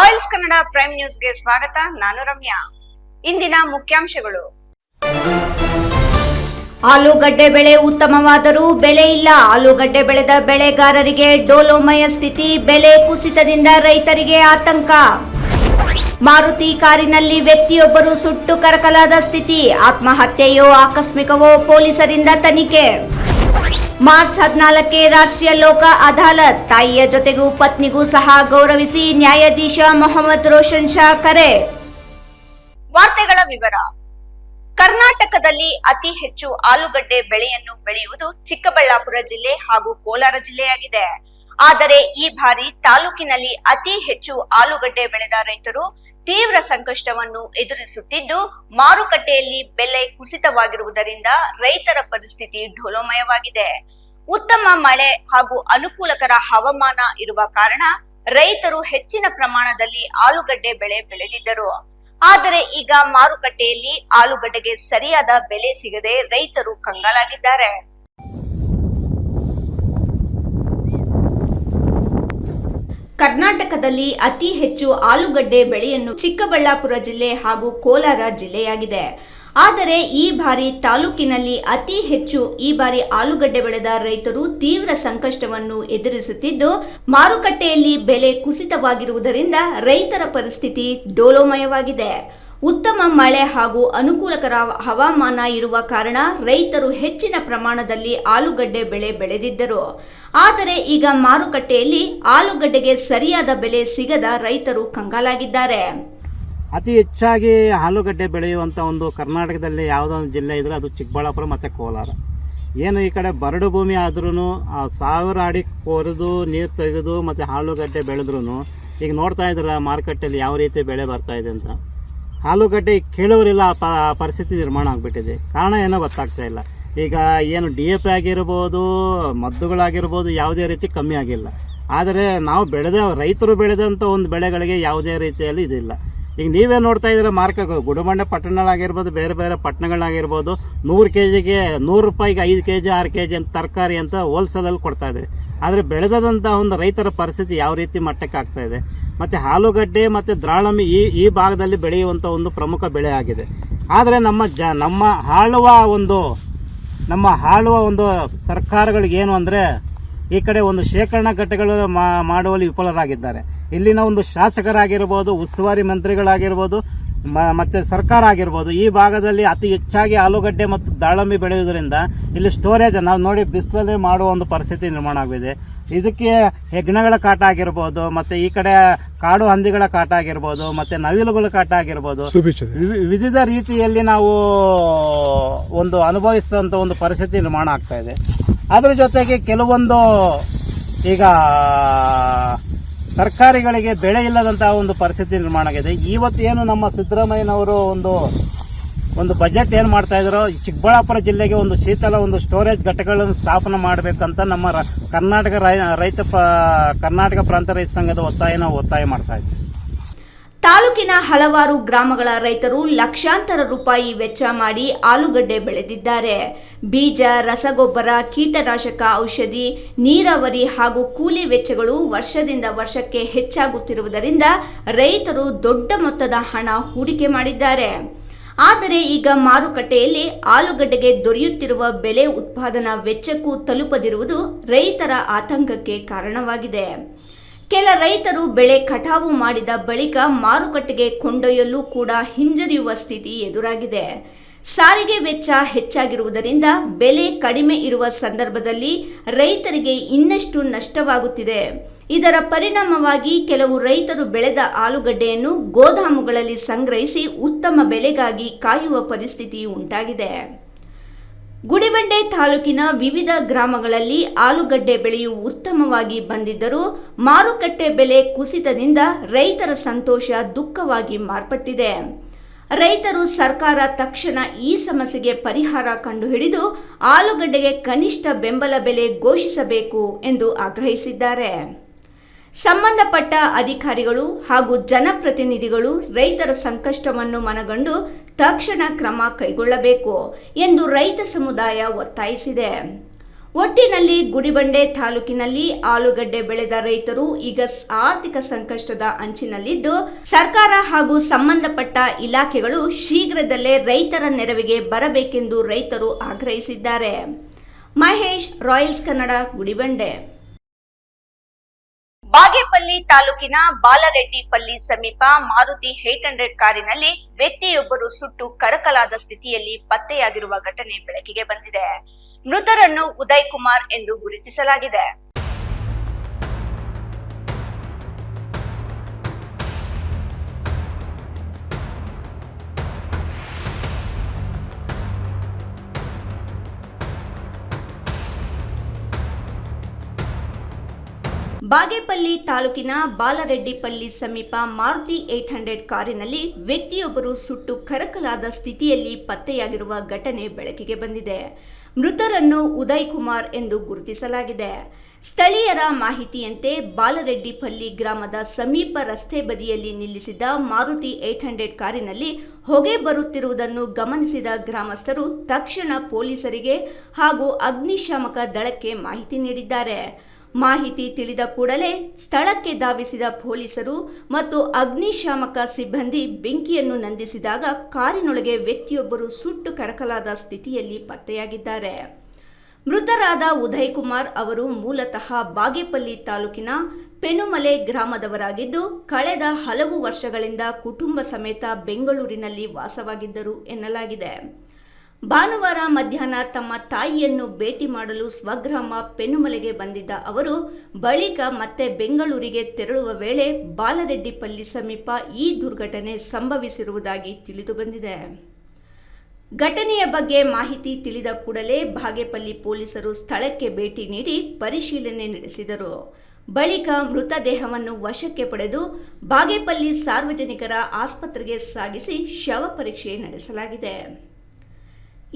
Royals Kannada prime ನ್ಯೂಸ್ಗೆ ಸ್ವಾಗತ. ನಾನು ರಮ್ಯಾ. ಇಂದಿನ ಮುಖ್ಯಾಂಶಗಳು. ಆಲೂಗಡ್ಡೆ ಬೆಳೆ ಉತ್ತಮವಾದರೂ ಬೆಲೆ ಇಲ್ಲ. ಆಲೂಗಡ್ಡೆ ಬೆಳೆದ ಬೆಳೆಗಾರರಿಗೆ ಡೋಲೋಮಯ ಸ್ಥಿತಿ. ಬೆಲೆ ಕುಸಿತದಿಂದ ರೈತರಿಗೆ ಆತಂಕ. ಮಾರುತಿ ಕಾರಿನಲ್ಲಿ ವ್ಯಕ್ತಿಯೊಬ್ಬರು ಸುಟ್ಟು ಕರಕಲಾದ ಸ್ಥಿತಿ. ಆತ್ಮಹತ್ಯೆಯೋ ಆಕಸ್ಮಿಕವೋ ಪೊಲೀಸರಿಂದ ತನಿಖೆ. ಮಾರ್ಚ್ 14ಕ್ಕೆ ರಾಷ್ಟ್ರೀಯ ಲೋಕ ಅದಾಲತ್. ತಾಯಿಯ ಜೊತೆಗೂ ಪತ್ನಿಗೂ ಸಹ ಗೌರವಿಸಿ ನ್ಯಾಯಾಧೀಶ ಮೊಹಮ್ಮದ್ ರೋಷನ್ ಶಾ ಕರೆ. ವಾರ್ತೆಗಳ ವಿವರ. ಕರ್ನಾಟಕದಲ್ಲಿ ಅತಿ ಹೆಚ್ಚು ಆಲೂಗಡ್ಡೆ ಬೆಳೆಯನ್ನು ಬೆಳೆಯುವುದು ಚಿಕ್ಕಬಳ್ಳಾಪುರ ಜಿಲ್ಲೆ ಹಾಗೂ ಕೋಲಾರ ಜಿಲ್ಲೆಯಾಗಿದೆ. ಆದರೆ ಈ ಬಾರಿ ತಾಲೂಕಿನಲ್ಲಿ ಅತಿ ಹೆಚ್ಚು ಆಲೂಗಡ್ಡೆ ಬೆಳೆದ ರೈತರು ತೀವ್ರ ಸಂಕಷ್ಟವನ್ನು ಎದುರಿಸುತ್ತಿದ್ದು, ಮಾರುಕಟ್ಟೆಯಲ್ಲಿ ಬೆಲೆ ಕುಸಿತವಾಗಿರುವುದರಿಂದ ರೈತರ ಪರಿಸ್ಥಿತಿ ಢೋಲಮಯವಾಗಿದೆ. ಉತ್ತಮ ಮಳೆ ಹಾಗೂ ಅನುಕೂಲಕರ ಹವಾಮಾನ ಇರುವ ಕಾರಣ ರೈತರು ಹೆಚ್ಚಿನ ಪ್ರಮಾಣದಲ್ಲಿ ಆಲೂಗಡ್ಡೆ ಬೆಳೆ ಬೆಳೆದಿದ್ದರು. ಆದರೆ ಈಗ ಮಾರುಕಟ್ಟೆಯಲ್ಲಿ ಆಲೂಗಡ್ಡೆಗೆ ಸರಿಯಾದ ಬೆಲೆ ಸಿಗದೆ ರೈತರು ಕಂಗಾಲಾಗಿದ್ದಾರೆ. ಕರ್ನಾಟಕದಲ್ಲಿ ಅತಿ ಹೆಚ್ಚು ಆಲೂಗಡ್ಡೆ ಬೆಳೆಯನ್ನು ಚಿಕ್ಕಬಳ್ಳಾಪುರ ಜಿಲ್ಲೆ ಹಾಗೂ ಕೋಲಾರ ಜಿಲ್ಲೆಯಾಗಿದೆ. ಆದರೆ ಈ ಬಾರಿ ತಾಲೂಕಿನಲ್ಲಿ ಅತಿ ಹೆಚ್ಚು ಆಲೂಗಡ್ಡೆ ಬೆಳೆದ ರೈತರು ತೀವ್ರ ಸಂಕಷ್ಟವನ್ನು ಎದುರಿಸುತ್ತಿದ್ದು, ಮಾರುಕಟ್ಟೆಯಲ್ಲಿ ಬೆಲೆ ಕುಸಿತವಾಗಿರುವುದರಿಂದ ರೈತರ ಪರಿಸ್ಥಿತಿ ಡೋಲೋಮಯವಾಗಿದೆ. ಉತ್ತಮ ಮಳೆ ಹಾಗೂ ಅನುಕೂಲಕರ ಹವಾಮಾನ ಇರುವ ಕಾರಣ ರೈತರು ಹೆಚ್ಚಿನ ಪ್ರಮಾಣದಲ್ಲಿ ಆಲೂಗಡ್ಡೆ ಬೆಳೆ ಬೆಳೆದಿದ್ದರು. ಆದರೆ ಈಗ ಮಾರುಕಟ್ಟೆಯಲ್ಲಿ ಆಲೂಗಡ್ಡೆಗೆ ಸರಿಯಾದ ಬೆಲೆ ಸಿಗದ ರೈತರು ಕಂಗಾಲಾಗಿದ್ದಾರೆ. ಅತಿ ಹೆಚ್ಚಾಗಿ ಆಲೂಗಡ್ಡೆ ಬೆಳೆಯುವಂಥ ಒಂದು ಕರ್ನಾಟಕದಲ್ಲಿ ಯಾವುದೋ ಒಂದು ಜಿಲ್ಲೆ ಇದ್ರೆ ಅದು ಚಿಕ್ಕಬಳ್ಳಾಪುರ ಮತ್ತು ಕೋಲಾರ. ಏನು ಈ ಕಡೆ ಬರಡು ಭೂಮಿ ಆದ್ರೂ 1000 ಅಡಿ ಕೊರೆದು ನೀರು ತೆಗೆದು ಮತ್ತು ಆಲೂಗಡ್ಡೆ ಬೆಳೆದ್ರೂ ಈಗ ನೋಡ್ತಾ ಇದ್ರೆ ಮಾರುಕಟ್ಟೆಯಲ್ಲಿ ಯಾವ ರೀತಿ ಬೆಳೆ ಬರ್ತಾ ಇದೆ ಅಂತ. ಆಲೂಗಡ್ಡೆ ಕೇಳೋರಿಲ್ಲ ಪರಿಸ್ಥಿತಿ ನಿರ್ಮಾಣ ಆಗಿಬಿಟ್ಟಿದೆ. ಕಾರಣ ಏನೋ ಗೊತ್ತಾಗ್ತಾ ಇಲ್ಲ. ಈಗ ಏನು DAP ಆಗಿರ್ಬೋದು, ಮದ್ದುಗಳಾಗಿರ್ಬೋದು, ಯಾವುದೇ ರೀತಿ ಕಮ್ಮಿ ಆಗಿಲ್ಲ. ಆದರೆ ನಾವು ರೈತರು ಬೆಳೆದಂಥ ಒಂದು ಬೆಳೆಗಳಿಗೆ ಯಾವುದೇ ರೀತಿಯಲ್ಲಿ ಇದಿಲ್ಲ. ಈಗ ನೀವೇ ನೋಡ್ತಾ ಇದ್ರೆ ಗುಡಿಬಂಡೆ ಪಟ್ಟಣಗಳಾಗಿರ್ಬೋದು, ಬೇರೆ ಬೇರೆ ಪಟ್ಟಣಗಳಾಗಿರ್ಬೋದು, 100 ಕೆಜಿಗೆ 100 ರೂಪಾಯಿಗೆ 5 ಕೆಜಿ 6 ಕೆಜಿ ಅಂತ ತರಕಾರಿ ಅಂತ ಹೋಲ್ಸೇಲಲ್ಲಿ ಕೊಡ್ತಾ ಇದೆ. ಆದರೆ ಬೆಳೆದಂಥ ಒಂದು ರೈತರ ಪರಿಸ್ಥಿತಿ ಯಾವ ರೀತಿ ಮಟ್ಟಕ್ಕೆ ಆಗ್ತಾ ಇದೆ. ಮತ್ತು ಆಲೂಗಡ್ಡೆ ಮತ್ತು ದ್ರಾಳಂಬಿ ಈ ಭಾಗದಲ್ಲಿ ಬೆಳೆಯುವಂಥ ಒಂದು ಪ್ರಮುಖ ಬೆಳೆ ಆಗಿದೆ. ಆದರೆ ನಮ್ಮ ಆಳುವ ಒಂದು ಸರ್ಕಾರಗಳಿಗೇನು ಅಂದರೆ ಈ ಕಡೆ ಒಂದು ಶೇಖರಣಾ ಘಟ್ಟಗಳು ಮಾಡುವಲ್ಲಿ ವಿಫಲರಾಗಿದ್ದಾರೆ. ಇಲ್ಲಿನ ಒಂದು ಶಾಸಕರಾಗಿರ್ಬೋದು, ಉಸ್ತುವಾರಿ ಮಂತ್ರಿಗಳಾಗಿರ್ಬೋದು, ಮತ್ತು ಸರ್ಕಾರ ಆಗಿರ್ಬೋದು, ಈ ಭಾಗದಲ್ಲಿ ಅತಿ ಹೆಚ್ಚಾಗಿ ಆಲೂಗಡ್ಡೆ ಮತ್ತು ದಾಳಂಬಿ ಬೆಳೆಯುವುದರಿಂದ ಇಲ್ಲಿ ಸ್ಟೋರೇಜ್ ನಾವು ನೋಡಿ ಬಿಸಿಲಲ್ಲಿ ಮಾಡುವ ಒಂದು ಪರಿಸ್ಥಿತಿ ನಿರ್ಮಾಣ ಆಗಿದೆ. ಇದಕ್ಕೆ ಹೆಗ್ಣಗಳ ಕಾಟ ಆಗಿರ್ಬೋದು, ಮತ್ತು ಈ ಕಡೆ ಕಾಡು ಹಂದಿಗಳ ಕಾಟ ಆಗಿರ್ಬೋದು, ಮತ್ತು ನವಿಲುಗಳ ಕಾಟ ಆಗಿರ್ಬೋದು, ವಿವಿಧ ರೀತಿಯಲ್ಲಿ ನಾವು ಒಂದು ಅನುಭವಿಸುವಂಥ ಒಂದು ಪರಿಸ್ಥಿತಿ ನಿರ್ಮಾಣ ಆಗ್ತಾ ಇದೆ. ಅದರ ಜೊತೆಗೆ ಕೆಲವೊಂದು ಈಗ ತರಕಾರಿಗಳಿಗೆ ಬೆಳೆ ಇಲ್ಲದಂತಹ ಒಂದು ಪರಿಸ್ಥಿತಿ ನಿರ್ಮಾಣ ಆಗಿದೆ. ಇವತ್ತೇನು ನಮ್ಮ ಸಿದ್ದರಾಮಯ್ಯನವರು ಒಂದು ಬಜೆಟ್ ಏನು ಮಾಡ್ತಾ ಇದ್ದಾರೋ, ಚಿಕ್ಕಬಳ್ಳಾಪುರ ಜಿಲ್ಲೆಗೆ ಒಂದು ಶೀತಲ ಒಂದು ಸ್ಟೋರೇಜ್ ಘಟಕಗಳನ್ನು ಸ್ಥಾಪನೆ ಮಾಡಬೇಕಂತ ನಮ್ಮ ಕರ್ನಾಟಕ ಪ್ರಾಂತ ರೈತ ಸಂಘದ ಒತ್ತಾಯ ಮಾಡ್ತಾ ಇದ್ದೀವಿ. ತಾಲೂಕಿನ ಹಲವಾರು ಗ್ರಾಮಗಳ ರೈತರು ಲಕ್ಷಾಂತರ ರೂಪಾಯಿ ವೆಚ್ಚ ಮಾಡಿ ಆಲೂಗಡ್ಡೆ ಬೆಳೆದಿದ್ದಾರೆ. ಬೀಜ, ರಸಗೊಬ್ಬರ, ಕೀಟನಾಶಕ ಔಷಧಿ, ನೀರಾವರಿ ಹಾಗೂ ಕೂಲಿ ವೆಚ್ಚಗಳು ವರ್ಷದಿಂದ ವರ್ಷಕ್ಕೆ ಹೆಚ್ಚಾಗುತ್ತಿರುವುದರಿಂದ ರೈತರು ದೊಡ್ಡ ಮೊತ್ತದ ಹಣ ಹೂಡಿಕೆ ಮಾಡಿದ್ದಾರೆ. ಆದರೆ ಈಗ ಮಾರುಕಟ್ಟೆಯಲ್ಲಿ ಆಲೂಗಡ್ಡೆಗೆ ದೊರೆಯುತ್ತಿರುವ ಬೆಲೆ ಉತ್ಪಾದನಾ ವೆಚ್ಚಕ್ಕೂ ತಲುಪದಿರುವುದು ರೈತರ ಆತಂಕಕ್ಕೆ ಕಾರಣವಾಗಿದೆ. ಕೆಲ ರೈತರು ಬೆಳೆ ಕಟಾವು ಮಾಡಿದ ಬಳಿಕ ಮಾರುಕಟ್ಟೆಗೆ ಕೊಂಡೊಯ್ಯಲು ಕೂಡ ಹಿಂಜರಿಯುವ ಸ್ಥಿತಿ ಎದುರಾಗಿದೆ. ಸಾರಿಗೆ ವೆಚ್ಚ ಹೆಚ್ಚಾಗಿರುವುದರಿಂದ ಬೆಲೆ ಕಡಿಮೆ ಇರುವ ಸಂದರ್ಭದಲ್ಲಿ ರೈತರಿಗೆ ಇನ್ನಷ್ಟು ನಷ್ಟವಾಗುತ್ತಿದೆ. ಇದರ ಪರಿಣಾಮವಾಗಿ ಕೆಲವು ರೈತರು ಬೆಳೆದ ಆಲೂಗಡ್ಡೆಯನ್ನು ಗೋದಾಮುಗಳಲ್ಲಿ ಸಂಗ್ರಹಿಸಿ ಉತ್ತಮ ಬೆಲೆಗಾಗಿ ಕಾಯುವ ಪರಿಸ್ಥಿತಿ ಉಂಟಾಗಿದೆ. ಗುಡಿಬಂಡೆ ತಾಲೂಕಿನ ವಿವಿಧ ಗ್ರಾಮಗಳಲ್ಲಿ ಆಲೂಗಡ್ಡೆ ಬೆಳೆಯು ಉತ್ತಮವಾಗಿ ಬಂದಿದ್ದರೂ ಮಾರುಕಟ್ಟೆ ಬೆಲೆ ಕುಸಿತದಿಂದ ರೈತರ ಸಂತೋಷ ದುಃಖವಾಗಿ ಮಾರ್ಪಟ್ಟಿದೆ. ರೈತರು ಸರ್ಕಾರ ತಕ್ಷಣ ಈ ಸಮಸ್ಯೆಗೆ ಪರಿಹಾರ ಕಂಡುಹಿಡಿದು ಆಲೂಗಡ್ಡೆಗೆ ಕನಿಷ್ಠ ಬೆಂಬಲ ಬೆಲೆ ಘೋಷಿಸಬೇಕು ಎಂದು ಆಗ್ರಹಿಸಿದ್ದಾರೆ. ಸಂಬಂಧಪಟ್ಟ ಅಧಿಕಾರಿಗಳು ಹಾಗೂ ಜನಪ್ರತಿನಿಧಿಗಳು ರೈತರ ಸಂಕಷ್ಟವನ್ನು ಮನಗಂಡು ತಕ್ಷಣ ಕ್ರಮ ಕೈಗೊಳ್ಳಬೇಕು ಎಂದು ರೈತ ಸಮುದಾಯ ಒತ್ತಾಯಿಸಿದೆ. ಒಟ್ಟಿನಲ್ಲಿ ಗುಡಿಬಂಡೆ ತಾಲೂಕಿನಲ್ಲಿ ಆಲೂಗಡ್ಡೆ ಬೆಳೆದ ರೈತರು ಈಗ ಆರ್ಥಿಕ ಸಂಕಷ್ಟದ ಅಂಚಿನಲ್ಲಿದ್ದು, ಸರ್ಕಾರ ಹಾಗೂ ಸಂಬಂಧಪಟ್ಟ ಇಲಾಖೆಗಳು ಶೀಘ್ರದಲ್ಲೇ ರೈತರ ನೆರವಿಗೆ ಬರಬೇಕೆಂದು ರೈತರು ಆಗ್ರಹಿಸಿದ್ದಾರೆ. ಮಹೇಶ್, ರಾಯಲ್ಸ್ ಕನ್ನಡ, ಗುಡಿಬಂಡೆ. ಬಾಗೇಪಲ್ಲಿ ತಾಲೂಕಿನ ಬಾಲರೆಡ್ಡಿಪಲ್ಲಿ ಸಮೀಪ ಮಾರುತಿ 800 ಕಾರಿನಲ್ಲಿ ವ್ಯಕ್ತಿಯೊಬ್ಬರು ಸುಟ್ಟು ಕರಕಲಾದ ಸ್ಥಿತಿಯಲ್ಲಿ ಪತ್ತೆಯಾಗಿರುವ ಘಟನೆ ಬೆಳಕಿಗೆ ಬಂದಿದೆ. ಮೃತರನ್ನು ಉದಯ್ ಕುಮಾರ್ ಎಂದು ಗುರುತಿಸಲಾಗಿದೆ. ಬಾಗೇಪಲ್ಲಿ ತಾಲೂಕಿನ ಬಾಲರೆಡ್ಡಿಪಲ್ಲಿ ಸಮೀಪ ಮಾರುತಿ 800 ಕಾರಿನಲ್ಲಿ ವ್ಯಕ್ತಿಯೊಬ್ಬರು ಸುಟ್ಟು ಕರಕಲಾದ ಸ್ಥಿತಿಯಲ್ಲಿ ಪತ್ತೆಯಾಗಿರುವ ಘಟನೆ ಬೆಳಕಿಗೆ ಬಂದಿದೆ. ಮೃತರನ್ನು ಉದಯ್ ಕುಮಾರ್ ಎಂದು ಗುರುತಿಸಲಾಗಿದೆ. ಸ್ಥಳೀಯರ ಮಾಹಿತಿಯಂತೆ ಬಾಲರೆಡ್ಡಿಪಲ್ಲಿ ಗ್ರಾಮದ ಸಮೀಪ ರಸ್ತೆ ಬದಿಯಲ್ಲಿ ನಿಲ್ಲಿಸಿದ್ದ ಮಾರುತಿ 800 ಕಾರಿನಲ್ಲಿ ಹೊಗೆ ಬರುತ್ತಿರುವುದನ್ನು ಗಮನಿಸಿದ ಗ್ರಾಮಸ್ಥರು ತಕ್ಷಣ ಪೊಲೀಸರಿಗೆ ಹಾಗೂ ಅಗ್ನಿಶಾಮಕ ದಳಕ್ಕೆ ಮಾಹಿತಿ ನೀಡಿದ್ದಾರೆ. ಮಾಹಿತಿ ತಿಳಿದ ಕೂಡಲೇ ಸ್ಥಳಕ್ಕೆ ಧಾವಿಸಿದ ಪೊಲೀಸರು ಮತ್ತು ಅಗ್ನಿಶಾಮಕ ಸಿಬ್ಬಂದಿ ಬೆಂಕಿಯನ್ನು ನಂದಿಸಿದಾಗ ಕಾರಿನೊಳಗೆ ವ್ಯಕ್ತಿಯೊಬ್ಬರು ಸುಟ್ಟು ಕರಕಲಾದ ಸ್ಥಿತಿಯಲ್ಲಿ ಪತ್ತೆಯಾಗಿದ್ದಾರೆ. ಮೃತರಾದ ಉದಯ್ ಕುಮಾರ್ ಅವರು ಮೂಲತಃ ಬಾಗೇಪಲ್ಲಿ ತಾಲೂಕಿನ ಪೆನುಮಲೆ ಗ್ರಾಮದವರಾಗಿದ್ದು, ಕಳೆದ ಹಲವು ವರ್ಷಗಳಿಂದ ಕುಟುಂಬ ಸಮೇತ ಬೆಂಗಳೂರಿನಲ್ಲಿ ವಾಸವಾಗಿದ್ದರು ಎನ್ನಲಾಗಿದೆ. ಭಾನುವಾರ ಮಧ್ಯಾಹ್ನ ತಮ್ಮ ತಾಯಿಯನ್ನು ಭೇಟಿ ಮಾಡಲು ಸ್ವಗ್ರಾಮ ಪೆನುಮಲೆಗೆ ಬಂದಿದ್ದ ಅವರು ಬಳಿಕ ಮತ್ತೆ ಬೆಂಗಳೂರಿಗೆ ತೆರಳುವ ವೇಳೆ ಬಾಲರೆಡ್ಡಿಪಲ್ಲಿ ಸಮೀಪ ಈ ದುರ್ಘಟನೆ ಸಂಭವಿಸಿರುವುದಾಗಿ ತಿಳಿದುಬಂದಿದೆ. ಘಟನೆಯ ಬಗ್ಗೆ ಮಾಹಿತಿ ತಿಳಿದ ಕೂಡಲೇ ಬಾಗೇಪಲ್ಲಿ ಪೊಲೀಸರು ಸ್ಥಳಕ್ಕೆ ಭೇಟಿ ನೀಡಿ ಪರಿಶೀಲನೆ ನಡೆಸಿದರು. ಬಳಿಕ ಮೃತದೇಹವನ್ನು ವಶಕ್ಕೆ ಪಡೆದು ಬಾಗೇಪಲ್ಲಿ ಸಾರ್ವಜನಿಕರ ಆಸ್ಪತ್ರೆಗೆ ಸಾಗಿಸಿ ಶವ ಪರೀಕ್ಷೆ ನಡೆಸಲಾಗಿದೆ.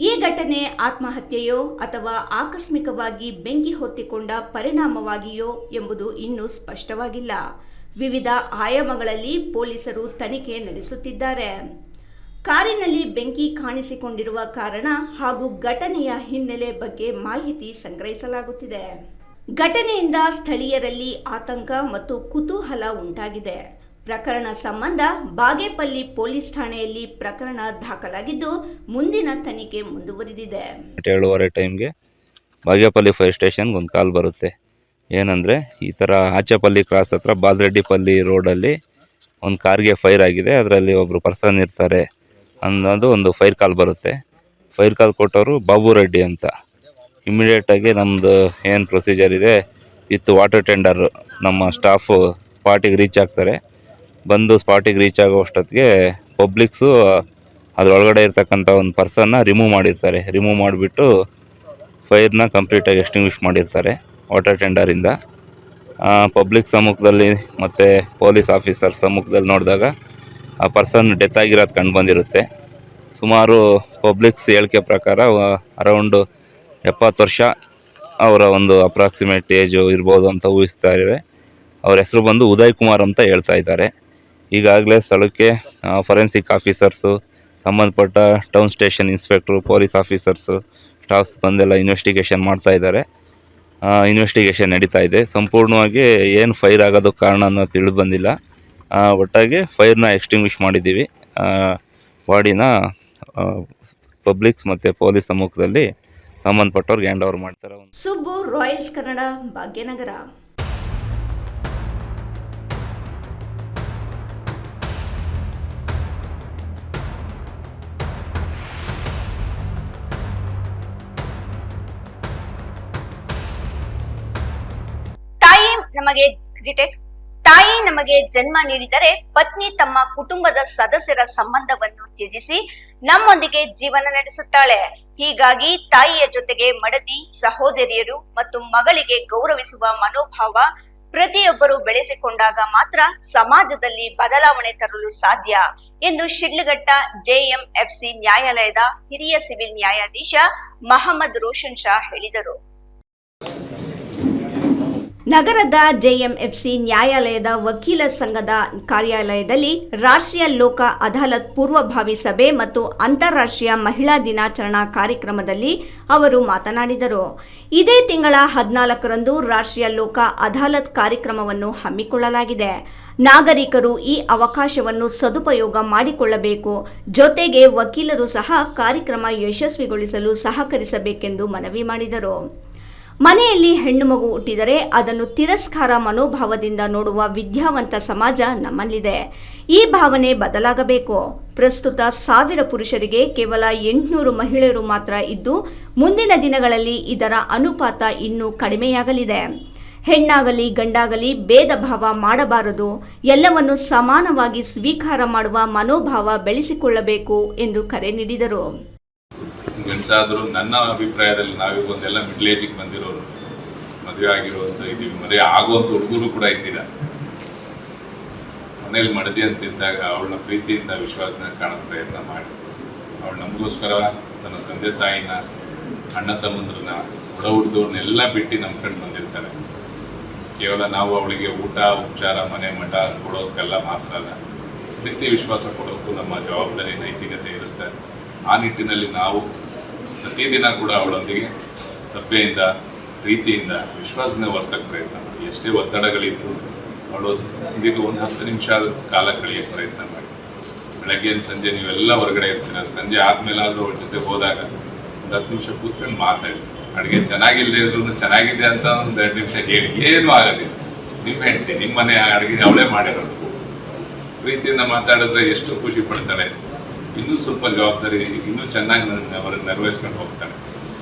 ಈ ಘಟನೆ ಆತ್ಮಹತ್ಯೆಯೋ ಅಥವಾ ಆಕಸ್ಮಿಕವಾಗಿ ಬೆಂಕಿ ಹೊತ್ತಿಕೊಂಡ ಪರಿಣಾಮವಾಗಿಯೋ ಎಂಬುದು ಇನ್ನೂ ಸ್ಪಷ್ಟವಾಗಿಲ್ಲ. ವಿವಿಧ ಆಯಾಮಗಳಲ್ಲಿ ಪೊಲೀಸರು ತನಿಖೆ ನಡೆಸುತ್ತಿದ್ದಾರೆ. ಕಾರಿನಲ್ಲಿ ಬೆಂಕಿ ಕಾಣಿಸಿಕೊಂಡಿರುವ ಕಾರಣ ಹಾಗೂ ಘಟನೆಯ ಹಿನ್ನೆಲೆ ಬಗ್ಗೆ ಮಾಹಿತಿ ಸಂಗ್ರಹಿಸಲಾಗುತ್ತಿದೆ. ಘಟನೆಯಿಂದ ಸ್ಥಳೀಯರಲ್ಲಿ ಆತಂಕ ಮತ್ತು ಕುತೂಹಲ ಉಂಟಾಗಿದೆ. ಪ್ರಕರಣ ಸಂಬಂಧ ಬಾಗೇಪಲ್ಲಿ ಪೊಲೀಸ್ ಠಾಣೆಯಲ್ಲಿ ಪ್ರಕರಣ ದಾಖಲಾಗಿದ್ದು ಮುಂದಿನ ತನಿಖೆ ಮುಂದುವರಿದಿದೆ. 7:30 ಟೈಮ್ಗೆ ಬಾಗೇಪಲ್ಲಿ ಫೈರ್ ಸ್ಟೇಷನ್ಗೆ ಒಂದು ಕಾಲ್ ಬರುತ್ತೆ. ಏನಂದರೆ ಈ ಥರ ಆಚೆಪಲ್ಲಿ ಕ್ರಾಸ್ ಹತ್ರ ಬಾಲರೆಡ್ಡಿಪಲ್ಲಿ ರೋಡಲ್ಲಿ ಒಂದು ಕಾರ್ಗೆ ಫೈರ್ ಆಗಿದೆ, ಅದರಲ್ಲಿ ಒಬ್ಬರು ಪರ್ಸನ್ ಇರ್ತಾರೆ ಅನ್ನೋದು ಒಂದು ಫೈರ್ ಕಾಲ್ ಬರುತ್ತೆ. ಫೈರ್ ಕಾಲ್ ಕೊಟ್ಟವರು ಬಾಬು ರೆಡ್ಡಿ ಅಂತ. ಇಮ್ಮಿಡಿಯೇಟಾಗಿ ನಮ್ಮದು ಏನು ಪ್ರೊಸೀಜರ್ ಇದೆ ವಿತ್ ವಾಟರ್ ಟೆಂಡರ್ ನಮ್ಮ ಸ್ಟಾಫು ಸ್ಪಾಟಿಗೆ ರೀಚ್ ಆಗ್ತಾರೆ. ಬಂದು ಸ್ಪಾಟಿಗೆ ರೀಚ್ ಆಗೋ ಅಷ್ಟೊತ್ತಿಗೆ ಪಬ್ಲಿಕ್ಸು ಅದರೊಳಗಡೆ ಇರ್ತಕ್ಕಂಥ ಒಂದು ಪರ್ಸನ್ನ ರಿಮೂವ್ ಮಾಡಿರ್ತಾರೆ. ರಿಮೂವ್ ಮಾಡಿಬಿಟ್ಟು ಫೈರ್ನ ಕಂಪ್ಲೀಟಾಗಿ ಎಕ್ಸ್ಟಿಂಗ್ವಿಷ್ ಮಾಡಿರ್ತಾರೆ ವಾಟರ್ ಟೆಂಡರಿಂದ. ಪಬ್ಲಿಕ್ ಸಮ್ಮುಖದಲ್ಲಿ ಮತ್ತು ಪೊಲೀಸ್ ಆಫೀಸರ್ ಸಮ್ಮುಖದಲ್ಲಿ ನೋಡಿದಾಗ ಆ ಪರ್ಸನ್ ಡೆತ್ ಆಗಿರೋದು ಕಂಡು ಬಂದಿರುತ್ತೆ. ಸುಮಾರು ಪಬ್ಲಿಕ್ಸ್ ಹೇಳಿಕೆ ಪ್ರಕಾರ ಅರೌಂಡು 70 ವರ್ಷ ಅವರ ಒಂದು ಅಪ್ರಾಕ್ಸಿಮೇಟ್ ಏಜು ಇರ್ಬೋದು ಅಂತ ಊಹಿಸ್ತಾ ಇದೆ. ಅವ್ರ ಹೆಸರು ಬಂದು ಉದಯ್ ಕುಮಾರ್ ಅಂತ ಹೇಳ್ತಾ ಇದ್ದಾರೆ. ಈಗಾಗಲೇ ಸ್ಥಳಕ್ಕೆ ಫೊರೆನ್ಸಿಕ್ ಆಫೀಸರ್ಸು, ಸಂಬಂಧಪಟ್ಟ town station inspector, police officers, staffs ಬಂದೆಲ್ಲ ಇನ್ವೆಸ್ಟಿಗೇಷನ್ ಮಾಡ್ತಾ ಇದ್ದಾರೆ. ಇನ್ವೆಸ್ಟಿಗೇಷನ್ ನಡೀತಾ ಇದೆ. ಸಂಪೂರ್ಣವಾಗಿ ಏನು ಫೈರ್ ಆಗೋದು ಕಾರಣ ಅನ್ನೋದು ತಿಳಿದು ಬಂದಿಲ್ಲ. ಒಟ್ಟಾಗಿ ಫೈರ್ನ ಎಕ್ಸ್ಟಿಂಗ್ವಿಷ್ ಮಾಡಿದ್ದೀವಿ. ಬಾಡಿನ ಪಬ್ಲಿಕ್ಸ್ ಮತ್ತು ಪೊಲೀಸ್ ಸಮ್ಮುಖದಲ್ಲಿ ಸಂಬಂಧಪಟ್ಟವ್ರಿಗೆ ಹ್ಯಾಂಡ್ ಓವರ್ ಮಾಡ್ತಾರೆ. ಸುಬ್ಬು, ರಾಯಲ್ಸ್ ಕನ್ನಡ, ಭಾಗ್ಯನಗರ. ತಾಯಿ ನಮಗೆ ಜನ್ಮ ನೀಡಿದರೆ ಪತ್ನಿ ತಮ್ಮ ಕುಟುಂಬದ ಸದಸ್ಯರ ಸಂಬಂಧವನ್ನು ತ್ಯಜಿಸಿ ನಮ್ಮೊಂದಿಗೆ ಜೀವನ ನಡೆಸುತ್ತಾಳೆ. ಹೀಗಾಗಿ ತಾಯಿಯ ಜೊತೆಗೆ ಮಡದಿ, ಸಹೋದರಿಯರು ಮತ್ತು ಮಗಳಿಗೆ ಗೌರವಿಸುವ ಮನೋಭಾವ ಪ್ರತಿಯೊಬ್ಬರು ಬೆಳೆಸಿಕೊಂಡಾಗ ಮಾತ್ರ ಸಮಾಜದಲ್ಲಿ ಬದಲಾವಣೆ ತರಲು ಸಾಧ್ಯ ಎಂದು ಶಿಡ್ಲಘಟ್ಟ ಜೆಎಂಎಫ್ಸಿ ನ್ಯಾಯಾಲಯದ ಹಿರಿಯ ಸಿವಿಲ್ ನ್ಯಾಯಾಧೀಶ ಮಹಮ್ಮದ್ ರೋಷನ್ ಶಾ ಹೇಳಿದರು. ನಗರದ ಜೆಎಂಎಫ್ಸಿ ನ್ಯಾಯಾಲಯದ ವಕೀಲ ಸಂಘದ ಕಾರ್ಯಾಲಯದಲ್ಲಿ ರಾಷ್ಟ್ರೀಯ ಲೋಕ ಅದಾಲತ್ ಪೂರ್ವಭಾವಿ ಸಭೆ ಮತ್ತು ಅಂತಾರಾಷ್ಟ್ರೀಯ ಮಹಿಳಾ ದಿನಾಚರಣಾ ಕಾರ್ಯಕ್ರಮದಲ್ಲಿ ಅವರು ಮಾತನಾಡಿದರು. ಇದೇ ತಿಂಗಳ 14ರಂದು ರಾಷ್ಟ್ರೀಯ ಲೋಕ ಅದಾಲತ್ ಕಾರ್ಯಕ್ರಮವನ್ನು ಹಮ್ಮಿಕೊಳ್ಳಲಾಗಿದೆ. ನಾಗರಿಕರು ಈ ಅವಕಾಶವನ್ನು ಸದುಪಯೋಗ ಮಾಡಿಕೊಳ್ಳಬೇಕು. ಜೊತೆಗೆ ವಕೀಲರು ಸಹ ಕಾರ್ಯಕ್ರಮ ಯಶಸ್ವಿಗೊಳಿಸಲು ಸಹಕರಿಸಬೇಕೆಂದು ಮನವಿ ಮಾಡಿದರು. ಮನೆಯಲ್ಲಿ ಹೆಣ್ಣು ಮಗು ಹುಟ್ಟಿದರೆ ಅದನ್ನು ತಿರಸ್ಕಾರ ಮನೋಭಾವದಿಂದ ನೋಡುವ ವಿದ್ಯಾವಂತ ಸಮಾಜ ನಮ್ಮಲ್ಲಿದೆ. ಈ ಭಾವನೆ ಬದಲಾಗಬೇಕು. ಪ್ರಸ್ತುತ 1000 ಪುರುಷರಿಗೆ ಕೇವಲ 800 ಮಹಿಳೆಯರು ಮಾತ್ರ ಇದ್ದು, ಮುಂದಿನ ದಿನಗಳಲ್ಲಿ ಇದರ ಅನುಪಾತ ಇನ್ನೂ ಕಡಿಮೆಯಾಗಲಿದೆ. ಹೆಣ್ಣಾಗಲಿ ಗಂಡಾಗಲಿ ಭೇದ ಭಾವ ಮಾಡಬಾರದು. ಎಲ್ಲವನ್ನು ಸಮಾನವಾಗಿ ಸ್ವೀಕಾರ ಮಾಡುವ ಮನೋಭಾವ ಬೆಳೆಸಿಕೊಳ್ಳಬೇಕು ಎಂದು ಕರೆ ನೀಡಿದರು. ಗಂಡಸಾದರೂ ನನ್ನ ಅಭಿಪ್ರಾಯದಲ್ಲಿ ನಾವೀಗ ಒಂದೆಲ್ಲ ಮಿಡ್ಲ್ ಏಜಿಗೆ ಬಂದಿರೋರು, ಮದುವೆ ಆಗಿರುವಂಥ ಇದ್ದೀವಿ, ಮದುವೆ ಆಗುವಂಥ ಹುಡುಗರು ಕೂಡ ಇದ್ದೀರ. ಮನೇಲಿ ಮಡದಿ ಅಂತಿದ್ದಾಗ ಅವಳನ್ನ ಪ್ರೀತಿಯಿಂದ ವಿಶ್ವಾಸನ ಕಾಣೋ ಪ್ರಯತ್ನ ಮಾಡಿ, ಅವಳು ನಮಗೋಸ್ಕರ ತನ್ನ ತಂದೆ ತಾಯಿನ, ಅಣ್ಣ ತಮ್ಮಂದ್ರನ್ನ, ಒಡ ಹುಟ್ಟಿದವ್ರನ್ನೆಲ್ಲ ಬಿಟ್ಟು ನಮ್ಮ ಕಡೆ ಬಂದಿರ್ತಾರೆ. ಕೇವಲ ನಾವು ಅವಳಿಗೆ ಊಟ ಉಪಚಾರ ಮನೆ ಮಠ ಕೊಡೋದಕ್ಕೆಲ್ಲ ಮಾತ್ರ ಅಲ್ಲ, ಪ್ರೀತಿ ವಿಶ್ವಾಸ ಕೊಡೋಕ್ಕೂ ನಮ್ಮ ಜವಾಬ್ದಾರಿ ನೈತಿಕತೆ ಇರುತ್ತೆ. ಆ ನಿಟ್ಟಿನಲ್ಲಿ ನಾವು ಪ್ರತಿದಿನ ಕೂಡ ಅವಳೊಂದಿಗೆ ಸಭ್ಯೆಯಿಂದ ಪ್ರೀತಿಯಿಂದ ವಿಶ್ವಾಸದಿಂದ ವರ್ತಕ್ಕೆ ಪ್ರಯತ್ನ ಮಾಡಿ. ಎಷ್ಟೇ ಒತ್ತಡಗಳಿದ್ರು ಅವಳೊಂದಿಗೆ ಒಂದು 10 ನಿಮಿಷ ಕಾಲ ಕಳೆಯೋಕ್ಕೆ ಪ್ರಯತ್ನ ಮಾಡಿ. ಬೆಳಗ್ಗೆ ಸಂಜೆ ನೀವೆಲ್ಲ ಹೊರಗಡೆ ಇರ್ತೀರ, ಸಂಜೆ ಆದಮೇಲಾದರೂ ಅವ್ರ ಜೊತೆ ಹೋದಾಗ ಒಂದು 10 ನಿಮಿಷ ಕೂತ್ಕೊಂಡು ಮಾತಾಡಿ. ಅಡುಗೆ ಚೆನ್ನಾಗಿಲ್ಲದೆ ಇದ್ರೂ ಚೆನ್ನಾಗಿದೆ ಅಂತ ಒಂದು 2 ನಿಮಿಷ ಹೇಳಿ, ಏನೂ ಆಗೋದಿಲ್ಲ. ನಿಮ್ಮ ಹೆಂಡತಿ ನಿಮ್ಮ ಮನೆ ಅಡುಗೆ ಅವಳೇ ಮಾಡಿರೋದು. ಪ್ರೀತಿಯಿಂದ ಮಾತಾಡಿದ್ರೆ ಎಷ್ಟು ಖುಷಿ ಪಡ್ತಾಳೆ. ಇನ್ನೂ ಸ್ವಲ್ಪ ಜವಾಬ್ದಾರಿ ಇನ್ನೂ ಚೆನ್ನಾಗಿ ಅವರನ್ನು ನೆರವೇರಿಸ್ಕೊಂಡು ಹೋಗ್ತಾರೆ.